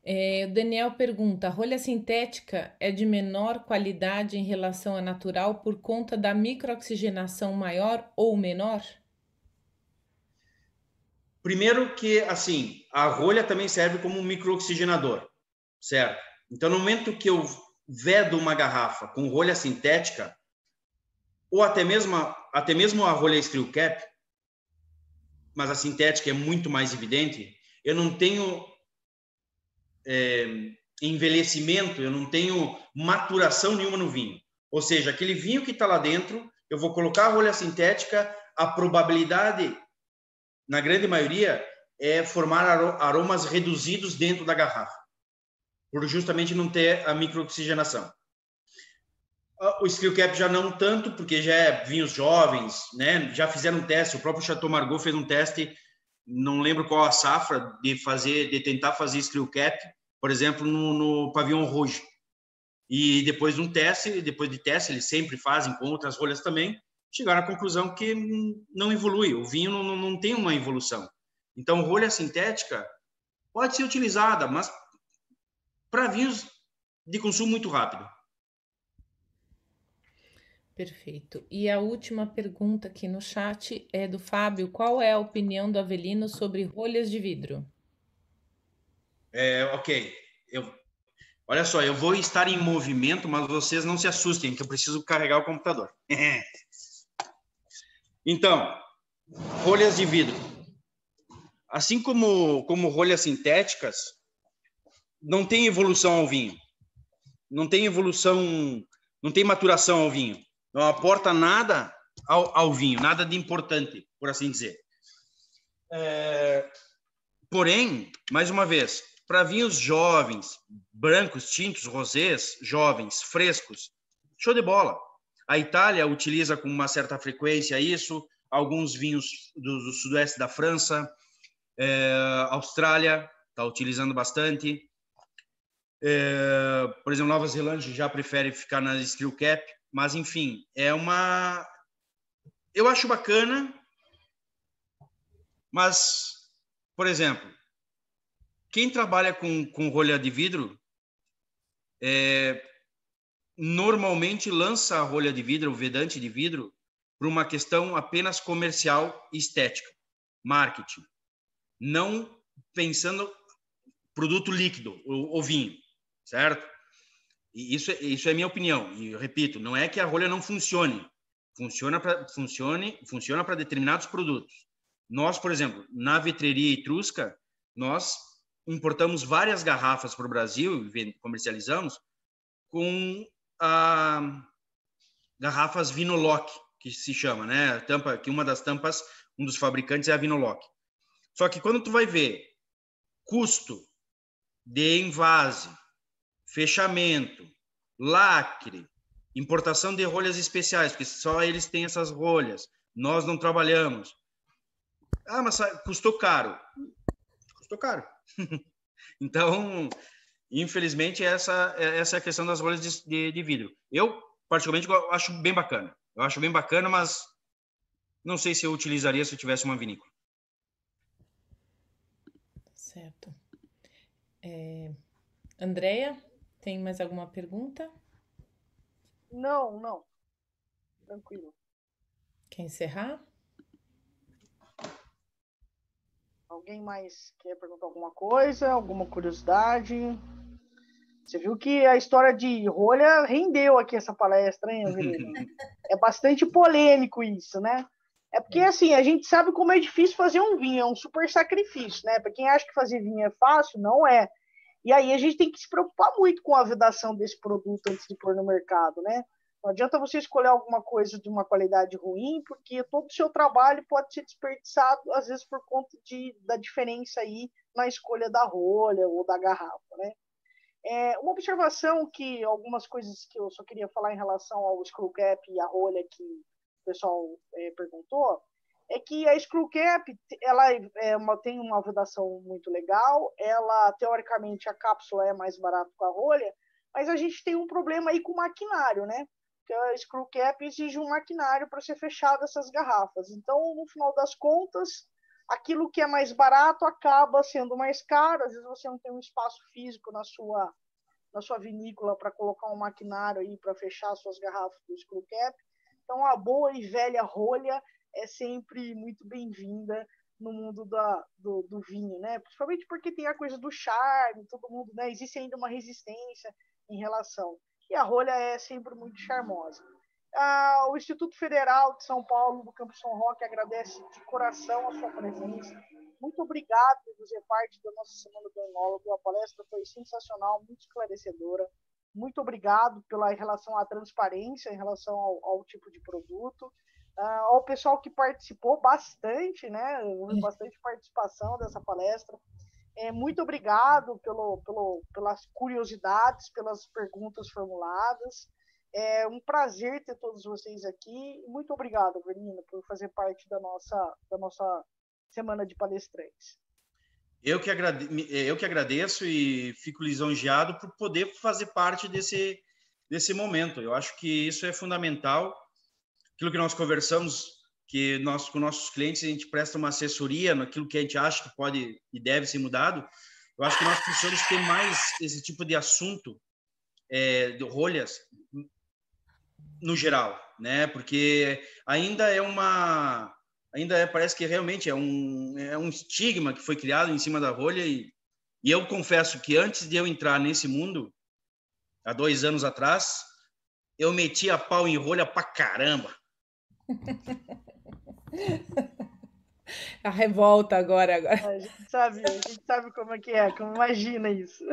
O Daniel pergunta: a rolha sintética é de menor qualidade em relação à natural por conta da microoxigenação maior ou menor?
Primeiro que, assim, a rolha também serve como um microoxigenador, certo? Então, no momento que eu vedo uma garrafa com rolha sintética, ou até mesmo a rolha screw cap, mas a sintética é muito mais evidente, eu não tenho envelhecimento, eu não tenho maturação nenhuma no vinho. Ou seja, aquele vinho que está lá dentro, eu vou colocar a rolha sintética, a probabilidade, na grande maioria, é formar aromas reduzidos dentro da garrafa, por justamente não ter a microoxigenação. O screw cap já não tanto, porque já é vinhos jovens, né? Já fizeram um teste, o próprio Chateau Margaux fez um teste, não lembro qual a safra, de tentar fazer screw cap, por exemplo, no Pavillon Rouge. E depois de teste, eles sempre fazem com outras rolhas também, chegaram à conclusão que não evolui, o vinho não tem uma evolução. Então, rolha sintética pode ser utilizada, mas para vinhos de consumo muito rápido.
Perfeito. E a última pergunta aqui no chat é do Fábio: qual é a opinião do Avelino sobre rolhas de vidro?
Ok. Olha só, eu vou estar em movimento, mas vocês não se assustem, que eu preciso carregar o computador. Então, rolhas de vidro. Assim como rolhas sintéticas, não tem evolução ao vinho. Não tem evolução, não tem maturação ao vinho. Não aporta nada ao vinho, nada de importante, por assim dizer. Porém, mais uma vez, para vinhos jovens, brancos, tintos, rosés, jovens, frescos, show de bola. A Itália utiliza com uma certa frequência isso, alguns vinhos do sudoeste da França, a Austrália está utilizando bastante. Por exemplo, Nova Zelândia já prefere ficar na screw cap, mas enfim, eu acho bacana, mas, por exemplo, quem trabalha com rolha de vidro normalmente lança a rolha de vidro, o vedante de vidro, por uma questão apenas comercial e estética, marketing, não pensando produto líquido, o vinho, certo? E isso é minha opinião. E eu repito, não é que a rolha não funcione, funciona para determinados produtos. Nós, por exemplo, na Vetreria Etrusca, nós importamos várias garrafas para o Brasil e comercializamos com garrafas Vinoloc, que se chama, né? Que uma das tampas, um dos fabricantes é a Vinoloc. Só que quando tu vai ver custo de envase, fechamento, lacre, importação de rolhas especiais, porque só eles têm essas rolhas, nós não trabalhamos. Mas custou caro. Custou caro. Então, infelizmente, essa é a questão das rolhas de vidro. Eu, particularmente, acho bem bacana. Eu acho bem bacana, mas não sei se eu utilizaria se eu tivesse uma vinícola.
Certo. Andréia, tem mais alguma pergunta?
Não. Tranquilo.
Quer encerrar?
Alguém mais quer perguntar alguma coisa? Alguma curiosidade? Você viu que a história de rolha rendeu aqui essa palestra, hein, Avelino? É bastante polêmico isso, né? É porque, assim, a gente sabe como é difícil fazer um vinho, é um super sacrifício, né? Para quem acha que fazer vinho é fácil, não é. E aí a gente tem que se preocupar muito com a vedação desse produto antes de pôr no mercado, né? Não adianta você escolher alguma coisa de uma qualidade ruim, porque todo o seu trabalho pode ser desperdiçado, às vezes por conta da diferença aí na escolha da rolha ou da garrafa, né? Uma observação que algumas coisas que eu só queria falar em relação ao screw cap e a rolha que o pessoal perguntou, é que a screw cap ela tem uma vedação muito legal, ela teoricamente a cápsula é mais barata que a rolha, mas a gente tem um problema aí com o maquinário, né? Porque a screw cap exige um maquinário para ser fechado essas garrafas. Então, no final das contas, aquilo que é mais barato acaba sendo mais caro, às vezes você não tem um espaço físico na sua vinícola para colocar um maquinário aí para fechar suas garrafas do screw cap. Então, a boa e velha rolha é sempre muito bem-vinda no mundo do vinho, né? Principalmente porque tem a coisa do charme, todo mundo, né? Existe ainda uma resistência em relação. E a rolha é sempre muito charmosa. O Instituto Federal de São Paulo, do Campo São Roque, agradece de coração a sua presença. Muito obrigado por fazer parte da nossa Semana do Enólogo. A palestra foi sensacional, muito esclarecedora. Muito obrigado em relação à transparência, em relação ao tipo de produto. Ao pessoal que participou bastante, né? Houve bastante participação dessa palestra. Muito obrigado pelas curiosidades, pelas perguntas formuladas. É um prazer ter todos vocês aqui. Muito obrigado, Avelina, por fazer parte da nossa Semana de Palestrantes.
Eu que agradeço e fico lisonjeado por poder fazer parte desse momento. Eu acho que isso é fundamental. Aquilo que nós conversamos, que com nossos clientes a gente presta uma assessoria naquilo que a gente acha que pode e deve ser mudado. Eu acho que nós precisamos ter mais esse tipo de assunto de rolhas no geral, né? Porque parece que realmente é um estigma que foi criado em cima da rolha e eu confesso que antes de eu entrar nesse mundo, há 2 anos atrás, eu metia pau em rolha pra caramba.
A revolta agora.
A gente sabe como é que é, como imagina isso.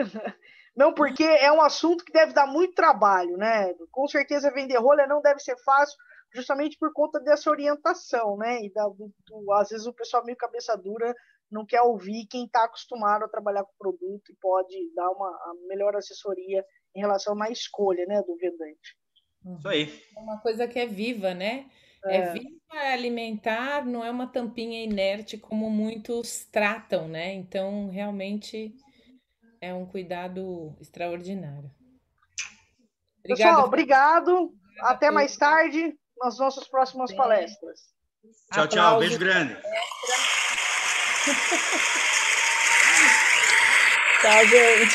Não, porque é um assunto que deve dar muito trabalho, né? Com certeza vender rolha não deve ser fácil, justamente por conta dessa orientação, né? E às vezes o pessoal meio cabeça dura não quer ouvir quem está acostumado a trabalhar com o produto e pode dar a melhor assessoria em relação à escolha, né, do vendedor.
Isso aí.
É uma coisa que é viva, né? É viva, é alimentar, não é uma tampinha inerte como muitos tratam, né? Então, realmente é um cuidado extraordinário.
Pessoal, obrigado. Até mais tarde nas nossas próximas palestras.
Tchau, tchau. Beijo grande.
Tchau, gente.